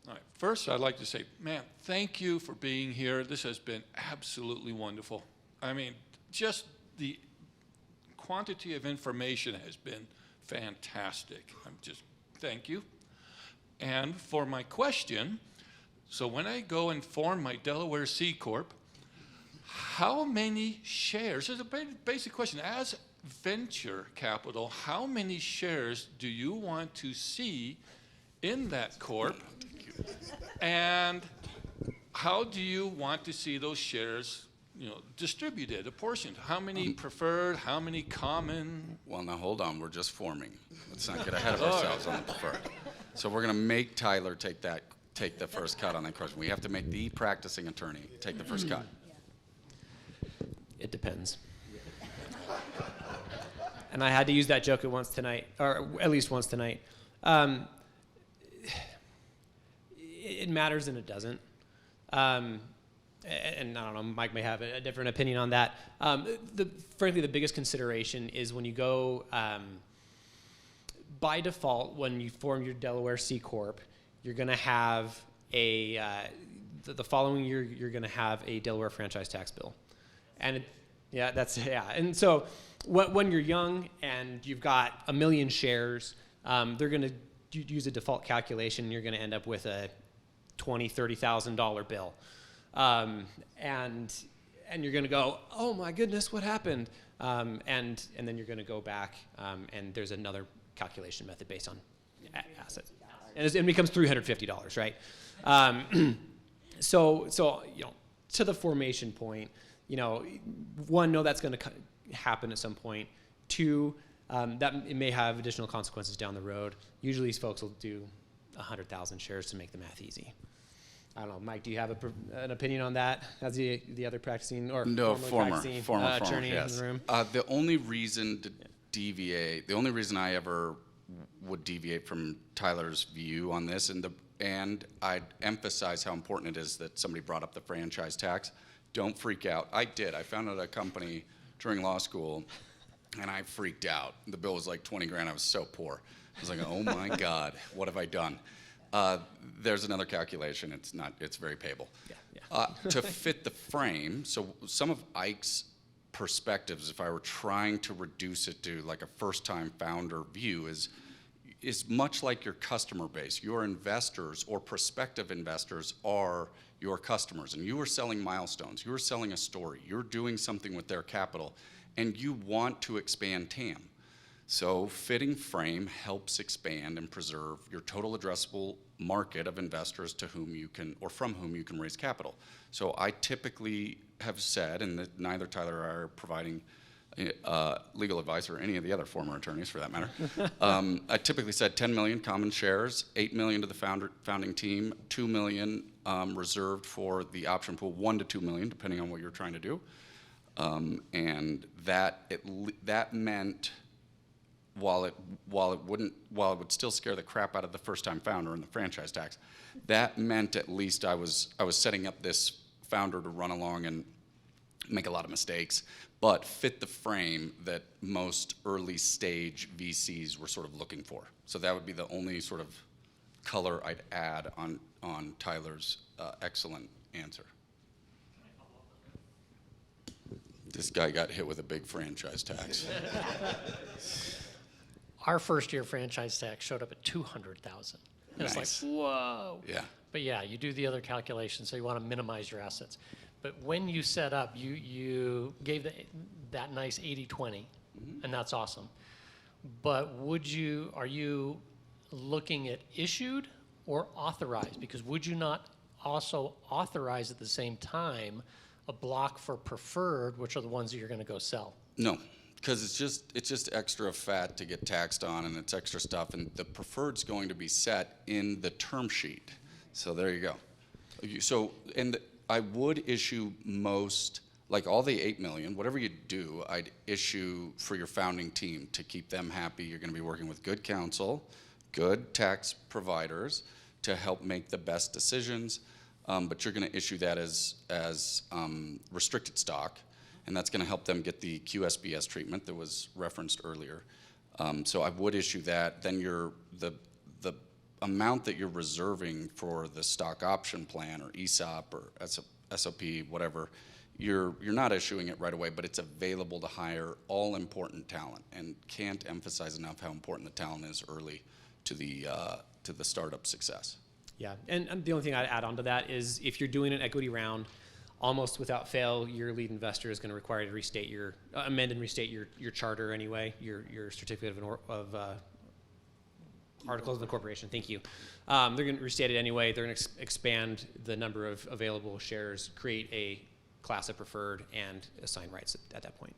All right. First, I'd like to say, man, thank you for being here. This has been absolutely wonderful. I mean, just the quantity of information has been fantastic. Thank you. And for my question, so when I go and form my Delaware C Corp, how many shares, this is a basic question, as venture capital, how many shares do you want to see in that corp? And how do you want to see those shares distributed, apportioned? How many preferred, how many common? Well, now hold on, we're just forming. Let's not get ahead of ourselves on the preferred. So we're gonna make Tyler take the first cut on that question. We have to make the practicing attorney take the first cut. It depends. And I had to use that joke once tonight, or at least once tonight. It matters and it doesn't. And I don't know, Mike may have a different opinion on that. Frankly, the biggest consideration is when you go, by default, when you form your Delaware C Corp, you're going to have the following year, you're going to have a Delaware franchise tax bill. And and so when you're young and you've got 1 million shares, they're going to use a default calculation, and you're going to end up with a $20,000, $30,000 bill. And you're going to go, oh my goodness, what happened? And then you're going to go back, and there's another calculation method based on assets. And it becomes $350, right? So to the formation point, one, know that's going to happen at some point. Two, that it may have additional consequences down the road. Usually these folks will do 100,000 shares to make the math easy. I don't know, Mike, do you have an opinion on that as the other practicing or former attorney yes. in the room? The only reason to deviate, the only reason I ever would deviate from Tyler's view on this, and and I'd emphasize how important it is that somebody brought up the franchise tax. Don't freak out. I did. I founded a company during law school, and I freaked out. The bill was like 20 grand. I was so poor. I was like, oh my God, what have I done? There's another calculation. It's very payable. To fit the frame, so some of Ike's perspectives, if I were trying to reduce it to like a first-time founder view, is much like your customer base. Your investors or prospective investors are your customers, and you are selling milestones. You are selling a story. You're doing something with their capital, and you want to expand TAM. So fitting frame helps expand and preserve your total addressable market of investors to whom you can, or from whom you can raise capital. So I typically have said, and that neither Tyler or I are providing legal advice or any of the other former attorneys for that matter. I typically said 10 million common shares, 8 million to the founding team, 2 million reserved for the option pool, 1 to 2 million, depending on what you're trying to do. And that meant, while it would still scare the crap out of the first-time founder and the franchise tax, that meant at least I was setting up this founder to run along and make a lot of mistakes, but fit the frame that most early-stage VCs were sort of looking for. So that would be the only sort of color I'd add on Tyler's excellent answer. This guy got hit with a big franchise tax. Our first-year franchise tax showed up at $200,000. And Nice. it's like, whoa. Yeah. But yeah, you do the other calculations, so you want to minimize your assets. But when you set up, you gave that nice 80-20, and that's awesome. But are you looking at issued or authorized? Because would you not also authorize at the same time a block for preferred, which are the ones that you're going to go sell? No, because it's just extra fat to get taxed on, and it's extra stuff, and the preferred's going to be set in the term sheet. So there you go. I would issue most, like all the 8 million, whatever you do, I'd issue for your founding team to keep them happy. You're going to be working with good counsel, good tax providers to help make the best decisions, but you're going to issue that as restricted stock, and that's going to help them get the QSBS treatment that was referenced earlier. So I would issue that. Then the amount that you're reserving for the stock option plan or ESOP or SOP, whatever, you're not issuing it right away, but it's available to hire all important talent, and can't emphasize enough how important the talent is early to the startup success. Yeah, and the only thing I'd add on to that is if you're doing an equity round, almost without fail, your lead investor is going to require you to restate amend and restate your charter anyway, your certificate of articles of incorporation. Thank you. They're going to restate it anyway. They're going to expand the number of available shares, create a class of preferred, and assign rights at that point.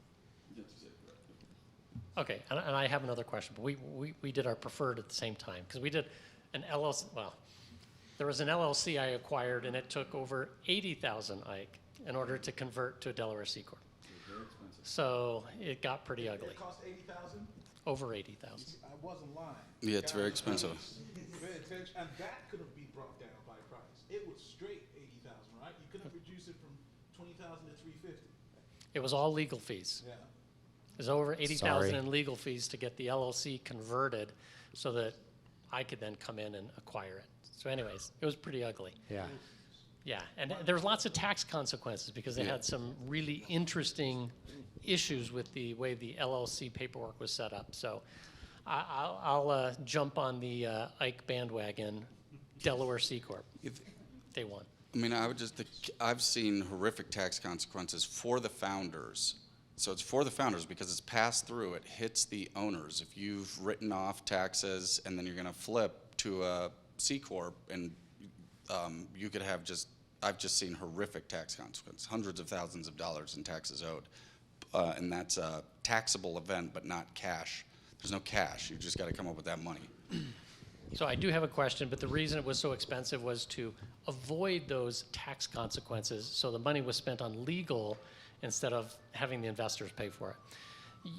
Okay, and I have another question. But we did our preferred at the same time, because we did an LLC. Well, there was an LLC I acquired, and it took over 80,000 Ike in order to convert to a Delaware C Corp. So it got pretty ugly. It cost 80,000. Over 80,000. I wasn't lying. Yeah, it's very expensive. Pay attention, and that could have been brought down by price. It was straight 80,000, right? You couldn't reduce it from 20,000 to 350. It was all legal fees. Yeah. It was over 80,000 Sorry. in legal fees to get the LLC converted so that I could then come in and acquire it. So anyways, it was pretty ugly. Yeah. Yeah, and there was lots of tax consequences because they had some really interesting issues with the way the LLC paperwork was set up. So I'll jump on the Ike bandwagon, Delaware C Corp. Day one. I mean, I've seen horrific tax consequences for the founders. So it's for the founders because it's passed through. It hits the owners. If you've written off taxes and then you're going to flip to a C Corp, and you could have I've just seen horrific tax consequences, hundreds of thousands of dollars in taxes owed. And that's a taxable event, but not cash. There's no cash. You just got to come up with that money. So I do have a question, but the reason it was so expensive was to avoid those tax consequences. So the money was spent on legal instead of having the investors pay for it.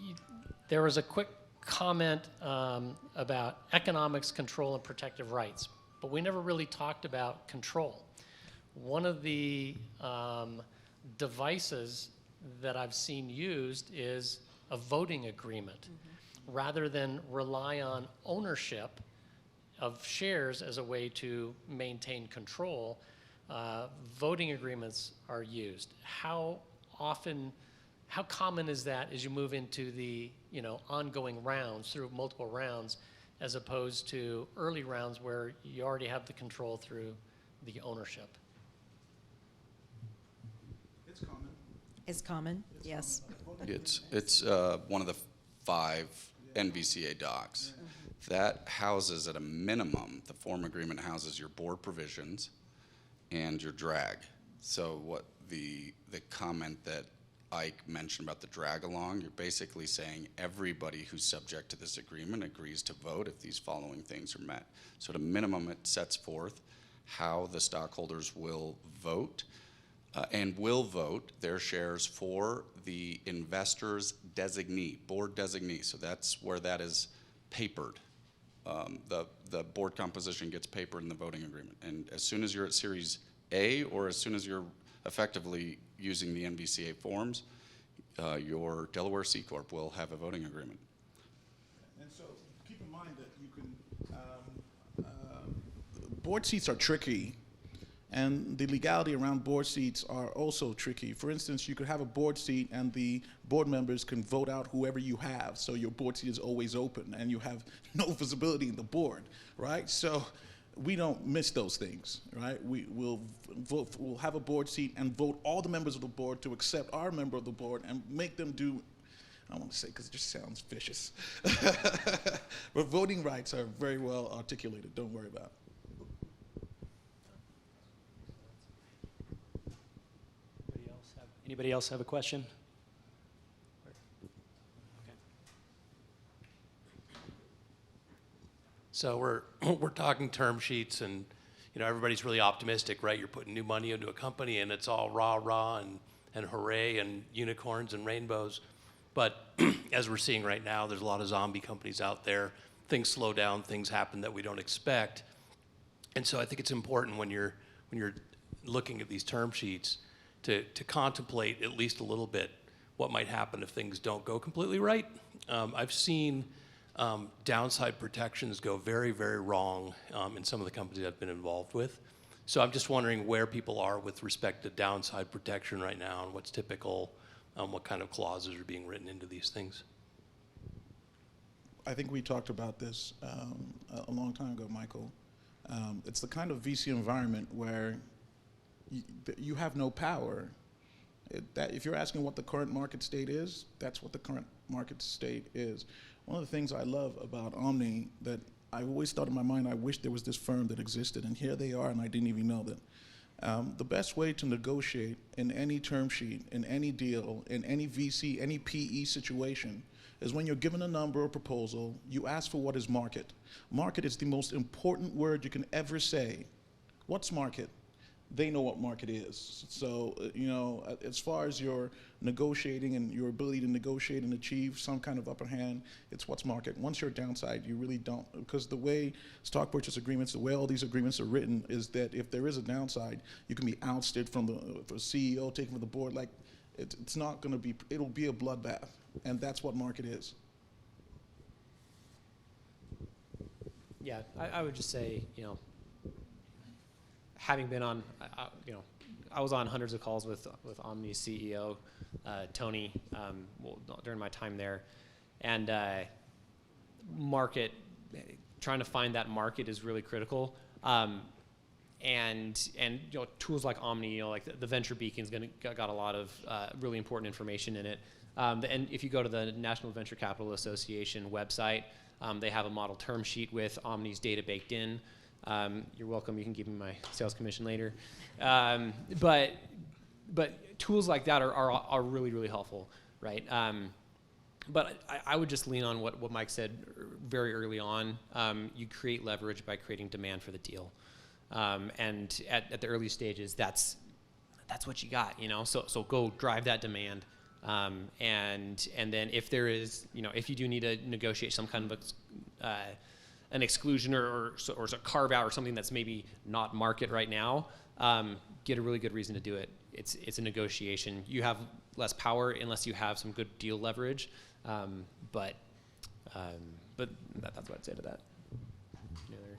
There was a quick comment about economics, control, and protective rights. but we never really talked about control. One of the devices that I've seen used is a voting agreement. Rather than rely on ownership of shares as a way to maintain control, voting agreements are used. How common is that as you move into the ongoing rounds, through multiple rounds, as opposed to early rounds where you already have the control through the ownership? It's common, yes. It's one of the 5 NVCA docs. That houses, at a minimum, the form agreement houses your board provisions and your drag. So what the comment that Ike mentioned about the drag along, you're basically saying everybody who's subject to this agreement agrees to vote if these following things are met. So at a minimum, it sets forth how the stockholders will vote and will vote their shares for the investor's designee, board designee. So that's where that is papered. The board composition gets papered in the voting agreement. And as soon as you're at Series A, or as soon as you're effectively using the NVCA forms, your Delaware C Corp will have a voting agreement. And so keep in mind that you can, board seats are tricky, and the legality around board seats are also tricky. For instance, you could have a board seat and the board members can vote out whoever you have, so your board seat is always open and you have no visibility in the board, right? So we don't miss those things, right? We'll have a board seat and vote all the members of the board to accept our member of the board and make them do, I don't want to say because it just sounds vicious, but voting rights are very well articulated, don't worry about it. Anybody else have a question? Okay. So we're talking term sheets, and everybody's really optimistic, right? You're putting new money into a company, and it's all rah rah and hooray and unicorns and rainbows. But as we're seeing right now, there's a lot of zombie companies out there. Things slow down, things happen that we don't expect, and so I think it's important when you're looking at these term sheets to contemplate at least a little bit what might happen if things don't go completely right. I've seen downside protections go very, very wrong in some of the companies I've been involved with. So I'm just wondering where people are with respect to downside protection right now and what's typical, what kind of clauses are being written into these things. I think we talked about this a long time ago, Michael. It's the kind of VC environment where you have no power. If you're asking what the current market state is, that's what the current market state is. One of the things I love about Omni that I always thought in my mind, I wish there was this firm that existed, and here they are, and I didn't even know that. The best way to negotiate in any term sheet, in any deal, in any VC, any PE situation, is when you're given a number or proposal, you ask for what is market. Market is the most important word you can ever say. What's market? They know what market is. So, as far as your negotiating and your ability to negotiate and achieve some kind of upper hand, it's what's market. Once you're downside, you really don't, because the way stock purchase agreements, the way all these agreements are written is that if there is a downside, you can be ousted from the CEO, taken from the board. Like, it's not going to be, it'll be a bloodbath, and that's what market is. Yeah, I would just say, having been on, I was on hundreds of calls with Omni's CEO, Tony, during my time there, and trying to find that market is really critical, and tools like Omni, like the Venture Beacon's got a lot of really important information in it, and if you go to the National Venture Capital Association website, they have a model term sheet with Omni's data baked in. You're welcome. You can give me my sales commission later. But tools like that are really, really helpful, right? But I would just lean on what Mike said very early on. You create leverage by creating demand for the deal. And at the early stages, that's what you got, So go drive that demand. And then if there is, if you do need to negotiate some kind of an exclusion or a carve out or something that's maybe not market right now, get a really good reason to do it. It's a negotiation. You have less power unless you have some good deal leverage, but that's what I'd say to that. Any other-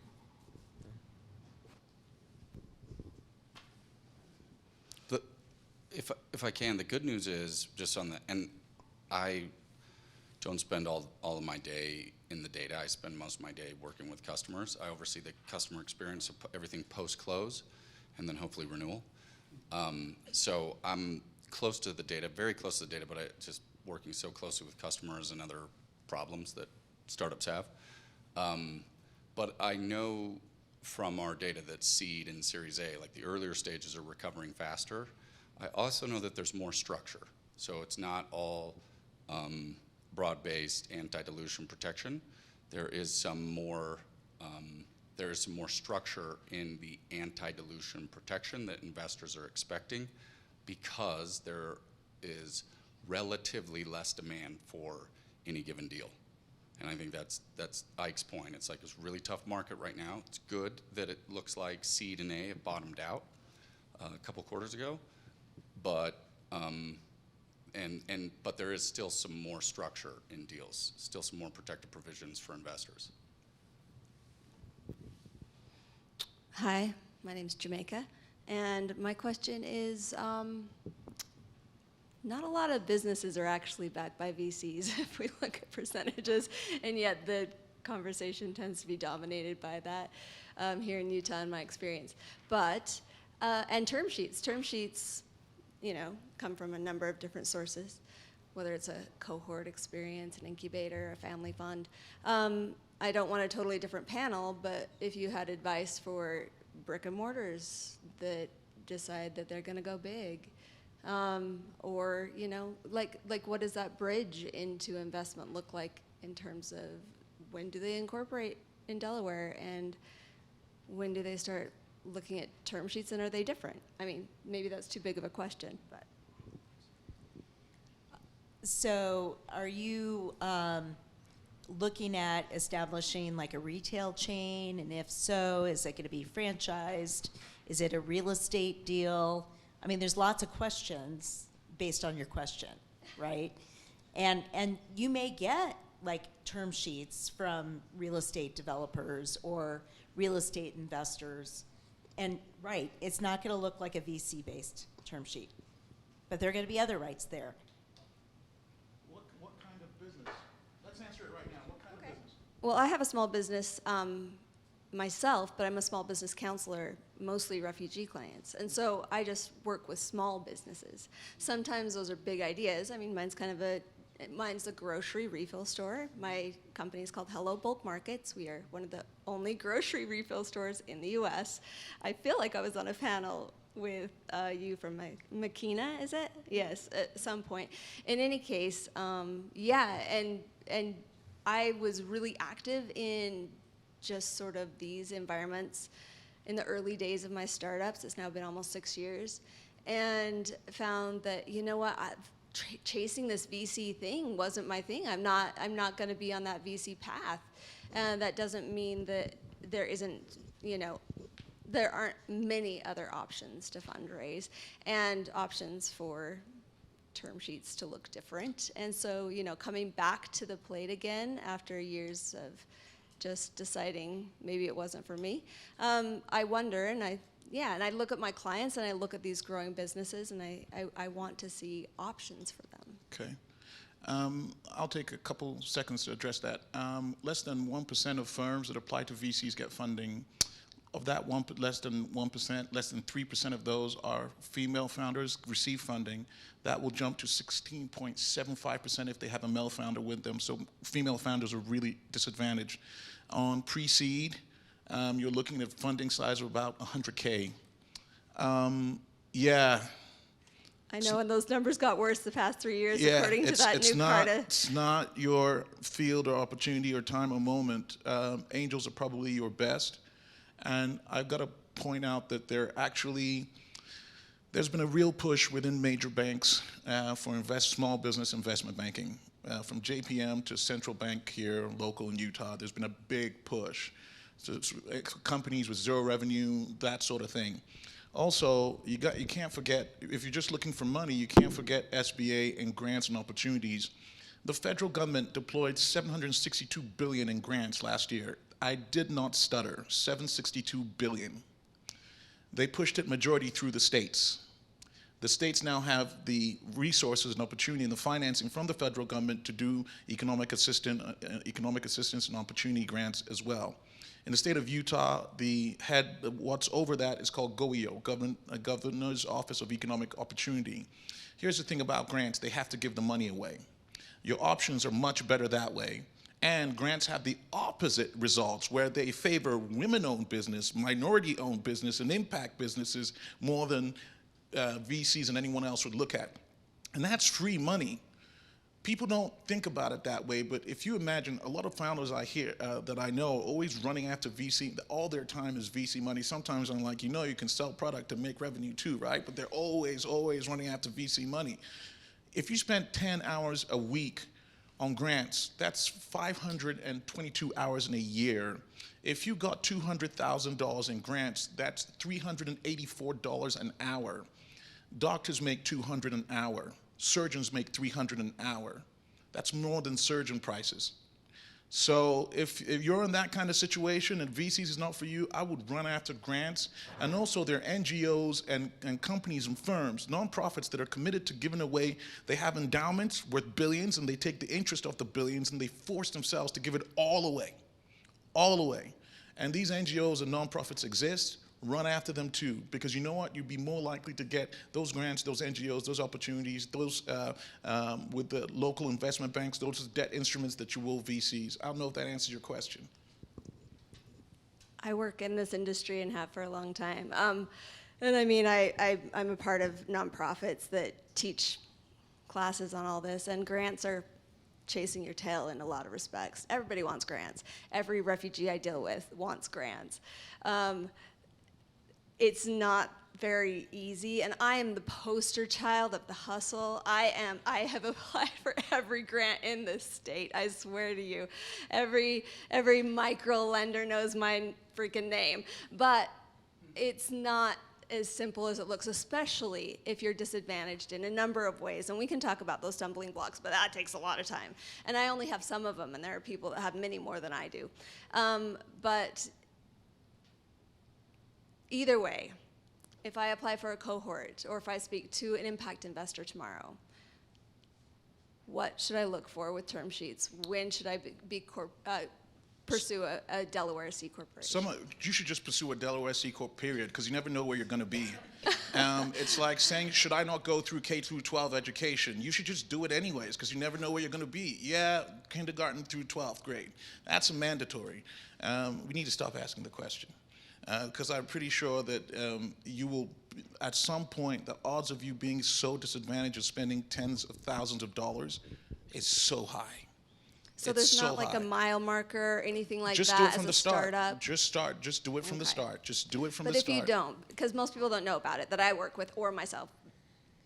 If I can, the good news is just on the, and I don't spend all of my day in the data. I spend most of my day working with customers. I oversee the customer experience of everything post-close and then hopefully renewal. So I'm close to the data, very close to the data, but I just working so closely with customers and other problems that startups have. But I know from our data that seed and Series A, like the earlier stages, are recovering faster. I also know that there's more structure. So it's not all broad-based anti-dilution protection. There is some more structure in the anti-dilution protection that investors are expecting because there is relatively less demand for any given deal. And I think that's Ike's point. It's like it's a really tough market right now. It's good that it looks like seed and A have bottomed out a couple quarters ago, but but there is still some more structure in deals, still some more protective provisions for investors. Hi, my name's Jamaica, and my question is, not a lot of businesses are actually backed by VCs if we look at percentages, and yet the conversation tends to be dominated by that here in Utah in my experience. But, and term sheets, you know, come from a number of different sources, whether it's a cohort experience, an incubator, a family fund. I don't want a totally different panel, but if you had advice for brick and mortars that decide that they're gonna go big, or, you know, like what does that bridge into investment look like in terms of when do they incorporate in Delaware and when do they start looking at term sheets, and are they different? I mean, maybe that's too big of a question, but. So are you looking at establishing like a retail chain? And if so, is it going to be franchised? Is it a real estate deal? I mean, there's lots of questions based on your question, right? And you may get like term sheets from real estate developers or real estate investors. And right, it's not going to look like a VC-based term sheet, but there are going to be other rights there. What kind of business? Let's answer it right now. What kind of business? Well, I have a small business myself, but I'm a small business counselor, mostly refugee clients. And so I just work with small businesses. Sometimes those are big ideas. I mean, mine's a grocery refill store. My company is called Hello Bulk Markets. We are one of the only grocery refill stores in the U.S. I feel like I was on a panel with you from Makina, is it? Yes, at some point. In any case, yeah, and I was really active in just sort of these environments in the early days of my startups. It's now been almost 6 years, and found that, you know what, chasing this VC thing wasn't my thing. I'm not going to be on that VC path, and that doesn't mean that there isn't, you know, there aren't many other options to fundraise and options for term sheets to look different. And so, you know, coming back to the plate again after years of just deciding maybe it wasn't for me, I wonder, and I look at my clients and I look at these growing businesses, and I want to see options for them. Okay. I'll take a couple seconds to address that. Less than 1% of firms that apply to VCs get funding. Of that less than 1%, less than 3% of those are female founders receive funding. That will jump to 16.75% if they have a male founder with them. So female founders are really disadvantaged. On pre-seed, you're looking at funding size of about 100K. Yeah. I know, and those numbers got worse the past 3 years, according to that new CARTA. It's not your field or opportunity or time or moment. Angels are probably your best. And I've got to point out that there's been a real push within major banks for small business investment banking. from JPM to Central Bank here, local in Utah, there's been a big push. So it's companies with zero revenue, that sort of thing. Also, you can't forget, if you're just looking for money, you can't forget SBA and grants and opportunities. The federal government deployed $762 billion in grants last year. I did not stutter, $762 billion. They pushed it majority through the states. The states now have the resources and opportunity and the financing from the federal government to do economic assistance and opportunity grants as well. In the state of Utah, what's over that is called GOEO, Governor's Office of Economic Opportunity. Here's the thing about grants, they have to give the money away. Your options are much better that way. And grants have the opposite results, where they favor women-owned business, minority-owned business, and impact businesses more than VCs and anyone else would look at. And that's free money. People don't think about it that way, but if you imagine, a lot of founders that I know are always running after VC, all their time is VC money. Sometimes I'm like, you can sell product and make revenue too, right? But they're always running after VC money. If you spent 10 hours a week on grants, that's 522 hours in a year. If you got $200,000 in grants, that's $384 an hour. Doctors make $200 an hour. Surgeons make $300 an hour. That's more than surgeon prices. So if you're in that kind of situation and VCs is not for you, I would run after grants. And also there are NGOs and companies and firms, nonprofits that are committed to giving away. They have endowments worth billions, and they take the interest off the billions, and they force themselves to give it all away. All away. And these NGOs and nonprofits exist. Run after them too, because you know what? You'd be more likely to get those grants, those NGOs, those opportunities, those with the local investment banks, those debt instruments that you will VCs. I don't know if that answers your question. I work in this industry and have for a long time. And I mean, I'm a part of nonprofits that teach classes on all this, and grants are chasing your tail in a lot of respects. Everybody wants grants. Every refugee I deal with wants grants. It's not very easy, and I am the poster child of the hustle. I have applied for every grant in this state, I swear to you. Every micro lender knows my freaking name. But it's not as simple as it looks, especially if you're disadvantaged in a number of ways. And we can talk about those stumbling blocks, but that takes a lot of time. And I only have some of them, and there are people that have many more than I do. But either way, if I apply for a cohort or if I speak to an impact investor tomorrow, what should I look for with term sheets? When should I pursue a Delaware C corporation? You should just pursue a Delaware C corp, period, because you never know where you're going to be. It's like saying, should I not go through K through 12 education? You should just do it anyways, because you never know where you're going to be. Yeah, kindergarten through 12th grade. That's mandatory. We need to stop asking the question. Because I'm pretty sure that you will, at some point, the odds of you being so disadvantaged of spending tens of thousands of dollars is so high. So there's not like a mile marker or anything like just that do it from as the a start. startup? Just do it from the start. Just do it from But the if start. you don't, because most people don't know about it that I work with or myself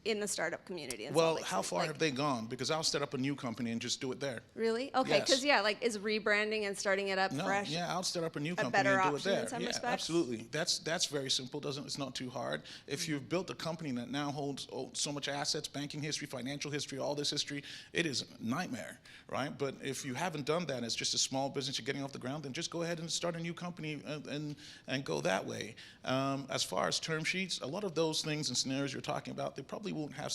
in the startup community. In Well, Salt Lake how City. far have they gone? Because I'll set up a new company and just do it there. Really? Okay, Yes. because yeah, like is rebranding and starting it up No, fresh yeah, I'll set up a new a company better and do it option in there. some Yeah, respects? absolutely. That's very simple. It's not too hard. If you've built a company that now holds so much assets, banking history, financial history, all this history, it is a nightmare, right? But if you haven't done that, it's just a small business you're getting off the ground, then just go ahead and start a new company and go that way. As far as term sheets, a lot of those things and scenarios you're talking about, they probably won't have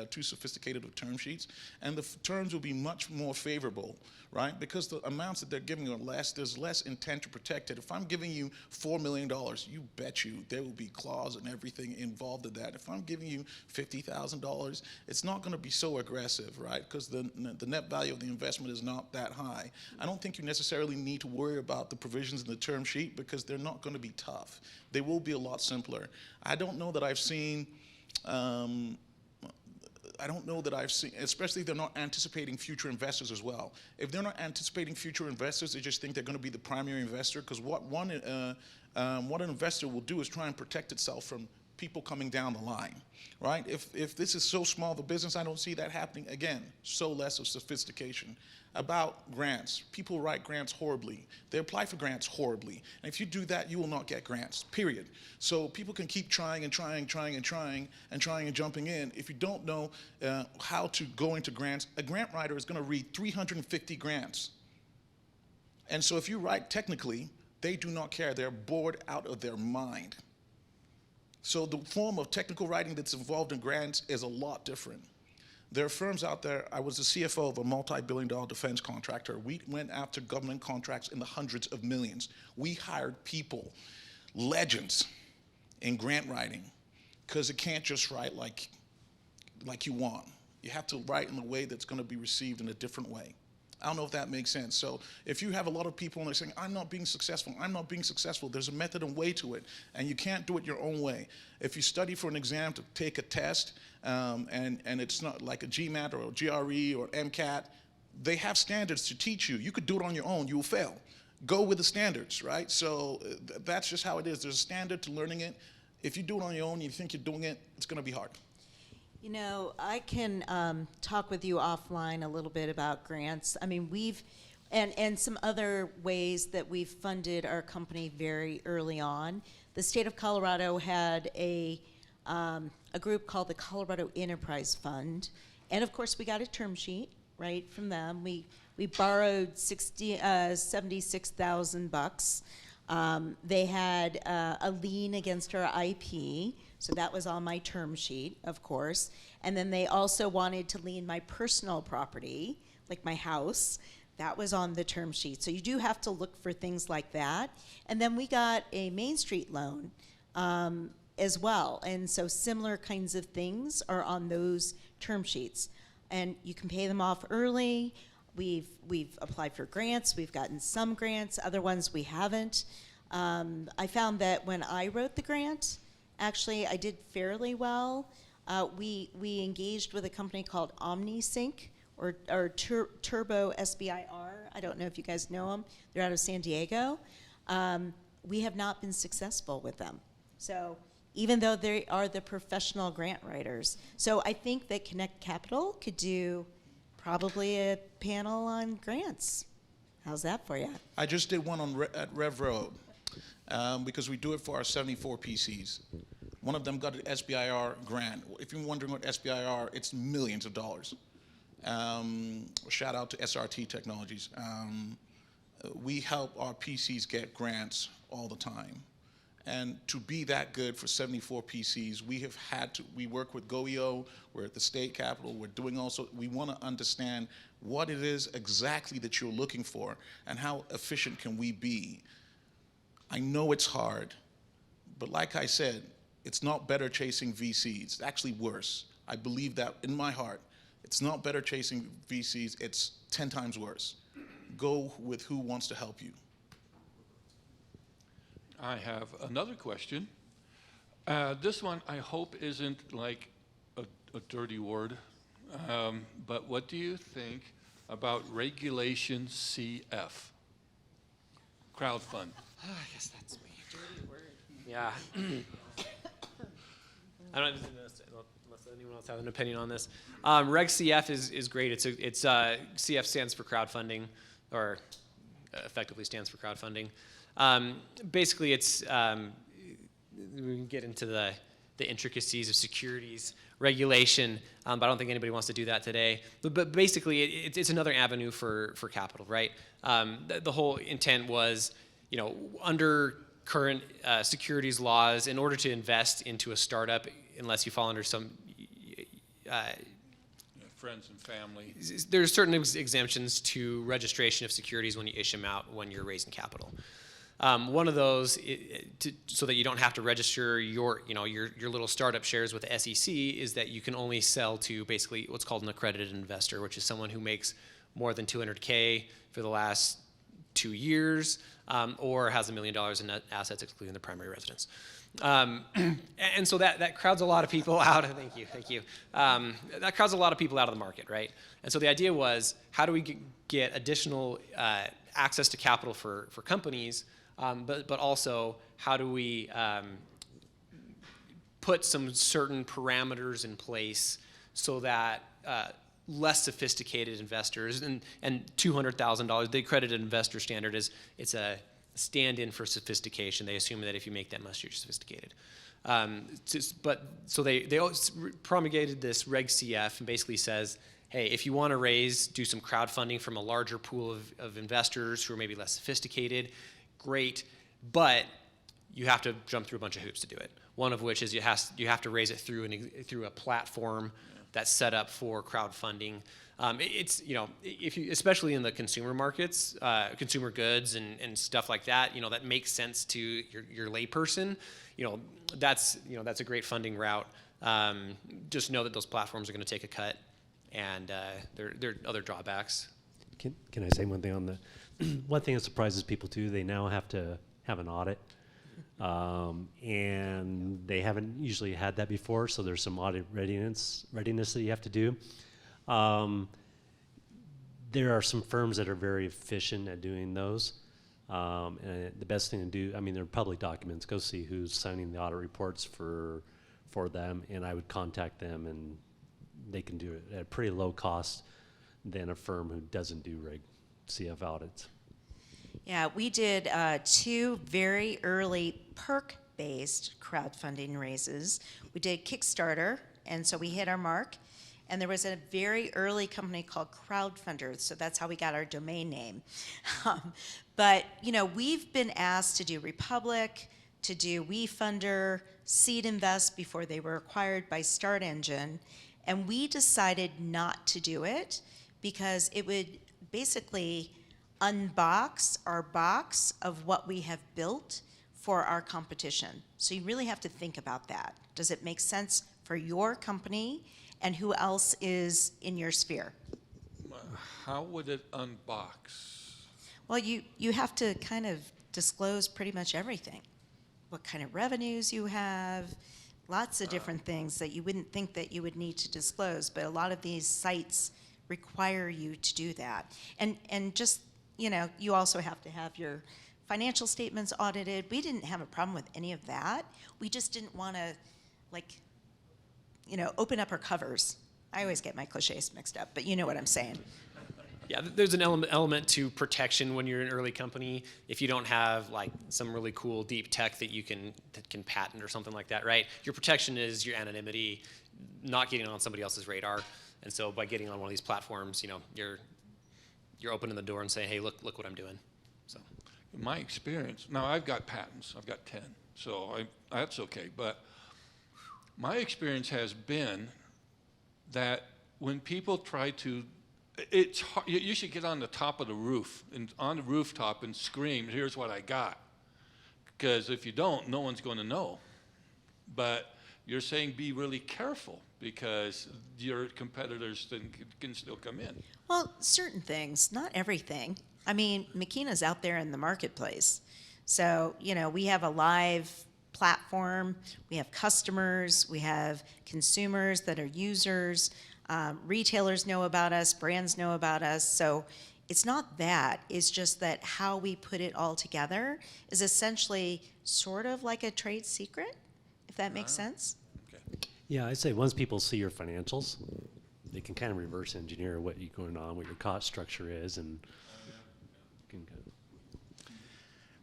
too sophisticated of term sheets, and the terms will be much more favorable, right? Because the amounts that they're giving are less, there's less intent to protect it. If I'm giving you $4 million, you bet you there will be clause and everything involved in that. If I'm giving you $50,000, it's not going to be so aggressive, right? Because the net value of the investment is not that high. I don't think you necessarily need to worry about the provisions in the term sheet because they're not going to be tough. They will be a lot simpler. I don't know that I've seen, especially if they're not anticipating future investors as well. If they're not anticipating future investors, they just think they're going to be the primary investor, because what an investor will do is try and protect itself from people coming down the line, right? If this is so small of a business, I don't see that happening. Again, so less of sophistication. About grants, people write grants horribly. They apply for grants horribly. And if you do that, you will not get grants, period. So people can keep trying and jumping in. If you don't know how to go into grants, a grant writer is going to read 350 grants. And so if you write technically, they do not care. They're bored out of their mind. So the form of technical writing that's involved in grants is a lot different. There are firms out there. I was the CFO of a multi-billion-dollar defense contractor. We went after government contracts in the hundreds of millions. We hired people, legends, in grant writing, because it can't just write like you want. You have to write in a way that's going to be received in a different way. I don't know if that makes sense. So if you have a lot of people and they're saying, I'm not being successful, there's a method and way to it, and you can't do it your own way. If you study for an exam to take a test, and it's not like a GMAT or a GRE or MCAT, they have standards to teach you. You could do it on your own, you will fail. Go with the standards, right? So that's just how it is. There's a standard to learning it. If you do it on your own and you think you're doing it, it's going to be hard. You know, I can talk with you offline a little bit about grants. I mean, and some other ways that we've funded our company very early on. The state of Colorado had a group called the Colorado Enterprise Fund, and of course we got a term sheet right from them. We borrowed $76,000. They had a lien against our IP. So that was on my term sheet, of course. And then they also wanted to lien my personal property, like my house. That was on the term sheet. So you do have to look for things like that. And then we got a Main Street loan as well. And so similar kinds of things are on those term sheets. And you can pay them off early. We've applied for grants. We've gotten some grants. Other ones we haven't. I found that when I wrote the grant, actually, I did fairly well. We engaged with a company called OmniSync or Turbo SBIR. I don't know if you guys know them. They're out of San Diego. We have not been successful with them. So even though they are the professional grant writers. So I think that Kinect Capital could do probably a panel on grants. How's that for you? I just did one at Rev Road. Because we do it for our 74 PCs. One of them got an SBIR grant. If you're wondering what SBIR, it's millions of dollars. Shout out to SRT Technologies. We help our PCs get grants all the time. And to be that good for 74 PCs, we work with GOEO, we're at the state capitol, we want to understand what it is exactly that you're looking for and how efficient can we be. I know it's hard, but like I said, it's not better chasing VCs. It's actually worse. I believe that in my heart. It's not better chasing VCs. It's 10 times worse. Go with who wants to help you. I have another question. This one I hope isn't like a dirty word, but what do you think about Regulation CF? Crowdfund. I guess that's me. Dirty word. Yeah. I don't know unless anyone else has an opinion on this. Reg CF is great. CF stands for crowdfunding, or effectively stands for crowdfunding. Basically, it's we can get into the intricacies of securities regulation, but I don't think anybody wants to do that today. But basically, it's another avenue for capital, right? The whole intent was, under current securities laws, in order to invest into a startup, unless you fall under some friends and family, there's certain exemptions to registration of securities when you issue them out when you're raising capital. One of those, so that you don't have to register your little startup shares with the SEC, is that you can only sell to basically what's called an accredited investor, which is someone who makes more than $200K for the last 2 years, or has $1 million in net assets excluding the primary residence. And so that crowds a lot of people out. Thank you. That crowds a lot of people out of the market, right? And so the idea was, how do we get additional access to capital for companies, but also how do we put some certain parameters in place so that less sophisticated investors, and $200,000, the accredited investor standard is, it's a stand-in for sophistication. They assume that if you make that much, you're sophisticated. So they always promulgated this Reg CF and basically says, hey, if you want to do some crowdfunding from a larger pool of investors who are maybe less sophisticated, great, but you have to jump through a bunch of hoops to do it. One of which is you have to raise it through a platform that's set up for crowdfunding. It's, if you, especially in the consumer markets, consumer goods and stuff like that, that makes sense to your layperson. That's a great funding route. Just know that those platforms are going to take a cut, and there are other drawbacks. Can I say one thing on the one thing that surprises people too? They now have to have an audit. And they haven't usually had that before, so there's some audit readiness that you have to do. There are some firms that are very efficient at doing those. And the best thing to do, they're public documents. Go see who's signing the audit reports for them, and I would contact them, and they can do it at a pretty low cost than a firm who doesn't do Reg CF audits. Yeah, we did 2 very early perk-based crowdfunding raises. We did Kickstarter, and so we hit our mark. And there was a very early company called Crowdfunders, so that's how we got our domain name. But, we've been asked to do Republic, to do WeFunder, Seed Invest before they were acquired by Start Engine, and we decided not to do it because it would basically unbox our box of what we have built for our competition. So you really have to think about that. Does it make sense for your company and who else is in your sphere? How would it unbox? Well, you have to kind of disclose pretty much everything. What kind of revenues you have, lots of different things that you wouldn't think that you would need to disclose, but a lot of these sites require you to do that. And just, you also have to have your financial statements audited. We didn't have a problem with any of that. We just didn't want to, open up our covers. I always get my cliches mixed up, but you know what I'm saying. Yeah, there's an element to protection when you're an early company. If you don't have some really cool deep tech that can patent or something like that, right? Your protection is your anonymity, not getting on somebody else's radar. And so by getting on one of these platforms, you're opening the door and saying, hey, look what I'm doing. So, in my experience, now I've got patents. I've got 10, so that's okay. But my experience has been that when people try to, it's hard, you should get on the top of the roof and on the rooftop and scream, here's what I got. Because if you don't, no one's going to know. But you're saying be really careful because your competitors can still come in. Well, certain things, not everything. Makina's out there in the marketplace. So, we have a live platform, we have customers, we have consumers that are users, retailers know about us, brands know about us. So it's not that, it's just that how we put it all together is essentially sort of like a trade secret, if that makes sense. Yeah, I'd say once people see your financials, they can kind of reverse engineer what you're going on, what your cost structure is, and can kind of.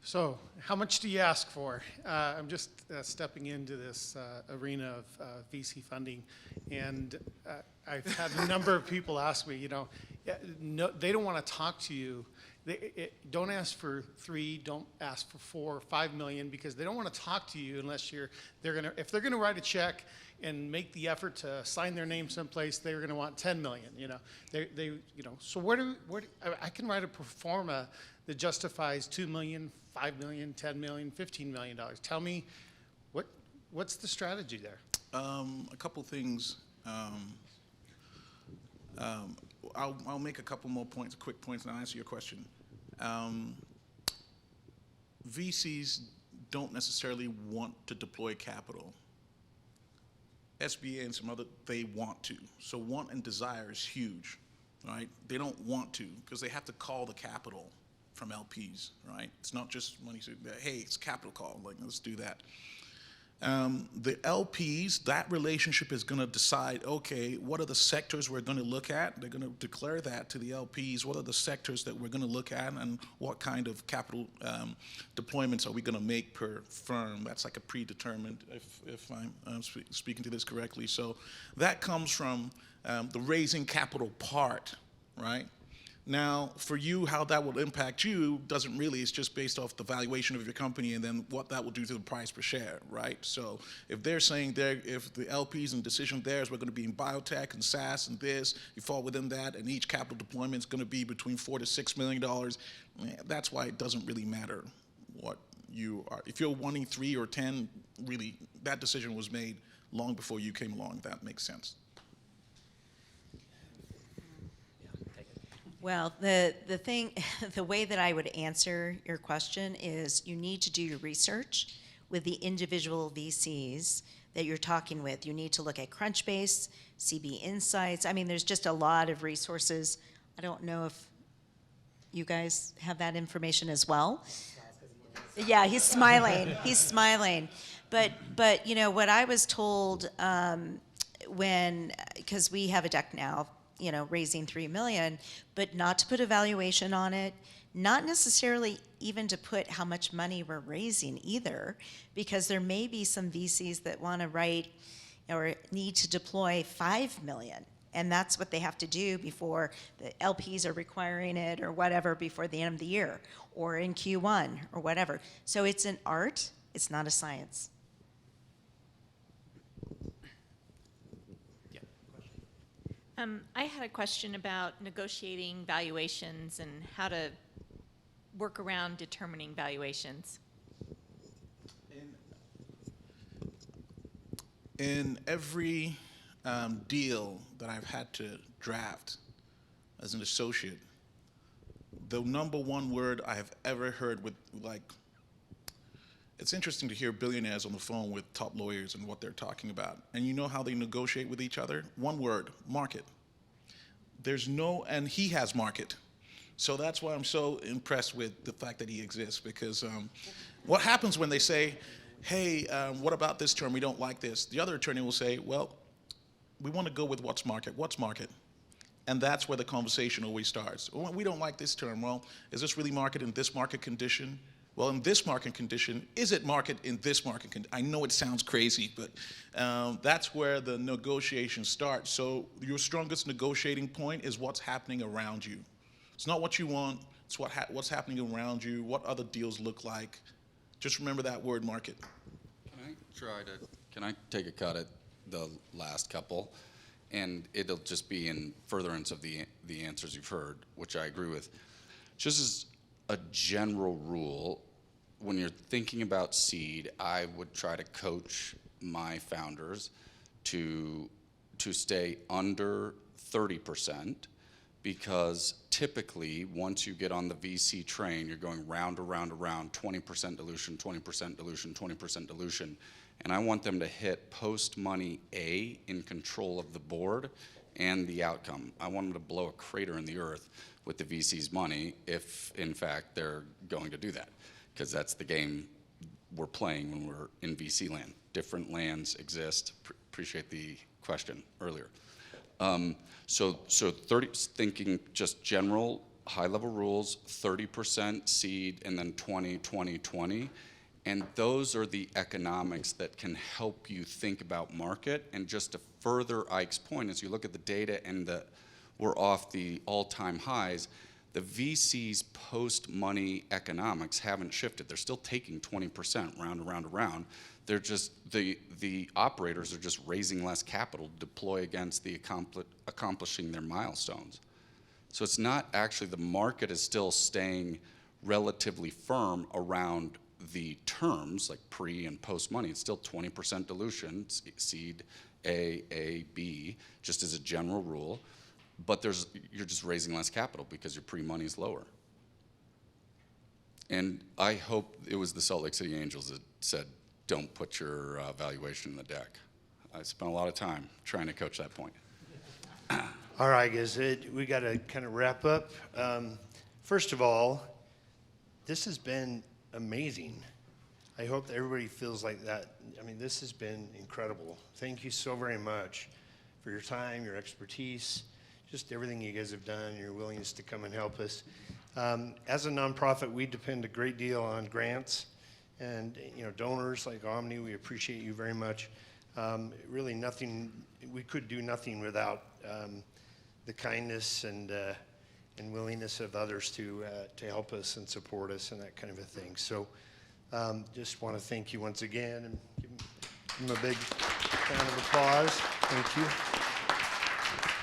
So, how much do you ask for? I'm just stepping into this arena of VC funding, and I've had a number of people ask me, no, they don't want to talk to you. Don't ask for 3, don't ask for 4 or 5 million, because they don't want to talk to you unless if they're gonna write a check and make the effort to sign their name someplace, they're going to want 10 million. So I can write a pro forma that justifies 2 million, 5 million, 10 million, $15 million. Tell me, what's the strategy there? A couple things. I'll make a couple more points, quick points, and I'll answer your question. VCs don't necessarily want to deploy capital. SBA and some other, they want to. So want and desire is huge, right? They don't want to because they have to call the capital from LPs, right? It's not just money. Hey, it's capital call. Let's do that. The LPs, that relationship is going to decide, okay, what are the sectors we're going to look at? They're going to declare that to the LPs. What are the sectors that we're going to look at, and what kind of capital deployments are we going to make per firm? That's like a predetermined, if I'm speaking to this correctly. So that comes from the raising capital part, right? Now, for you, how that will impact you doesn't really, it's just based off the valuation of your company and then what that will do to the price per share, right? So if they're saying if the LPs and decision there is we're going to be in biotech and SaaS and this, you fall within that, and each capital deployment is going to be between $4 to $6 million, that's why it doesn't really matter what you are. If you're wanting 3 or 10, really, that decision was made long before you came along, if that makes sense. Well, the thing, the way that I would answer your question is you need to do your research with the individual VCs that you're talking with. You need to look at Crunchbase, CB Insights. I mean, there's just a lot of resources. I don't know if you guys have that information as well. Yeah, he's smiling. He's smiling. But you know, what I was told because we have a deck now, you know, raising $3 million, but not to put a valuation on it, not necessarily even to put how much money we're raising either, because there may be some VCs that want to write or need to deploy $5 million, and that's what they have to do before the LPs are requiring it or whatever before the end of the year or in Q1 or whatever. So it's an art, it's not a science. I had a question about negotiating valuations and how to work around determining valuations. In every deal that I've had to draft as an associate, the number one word I have ever heard it's interesting to hear billionaires on the phone with top lawyers and what they're talking about. And you know how they negotiate with each other? One word, market. And he has market. So that's why I'm so impressed with the fact that he exists, because what happens when they say, hey, what about this term? We don't like this. The other attorney will say, well, we want to go with what's market. What's market? And that's where the conversation always starts. Well, we don't like this term. Well, is this really market in this market condition? Well, in this market condition, is it market in this market condition? I know it sounds crazy, but that's where the negotiation starts. So your strongest negotiating point is what's happening around you. It's not what you want, it's what's happening around you, what other deals look like. Just remember that word, market. Can I take a cut at the last couple? And it'll just be in furtherance of the answers you've heard, which I agree with. Just as a general rule, when you're thinking about seed, I would try to coach my founders to stay under 30%, because typically once you get on the VC train, you're going round, 20% dilution, 20% dilution, 20% dilution. And I want them to hit post-money A in control of the board and the outcome. I want them to blow a crater in the earth with the VC's money if, in fact, they're going to do that, because that's the game we're playing when we're in VC land. Different lands exist. Appreciate the question earlier. So 30, thinking just general high-level rules, 30% seed, and then 20, 20, 20. And those are the economics that can help you think about market. And just to further Ike's point, as you look at the data and we're off the all-time highs, the VC's post-money economics haven't shifted. They're still taking 20% round. They're just, the operators are just raising less capital to deploy against the accomplishing their milestones. So it's not actually, the market is still staying relatively firm around the terms, like pre and post money. It's still 20% dilution, seed A, B, just as a general rule. But you're just raising less capital because your pre-money is lower. And I hope it was the Salt Lake City Angels that said, don't put your valuation in the deck. I spent a lot of time trying to coach that point. All right, guys, we got to kind of wrap up. First of all, this has been amazing. I hope that everybody feels like that. I mean, this has been incredible. Thank you so very much for your time, your expertise, just everything you guys have done, your willingness to come and help us. As a nonprofit, we depend a great deal on grants and donors like Omni. We appreciate you very much. Really nothing, we could do nothing without the kindness and willingness of others to help us and support us and that kind of a thing. So just want to thank you once again and give them a big round of applause. Thank you.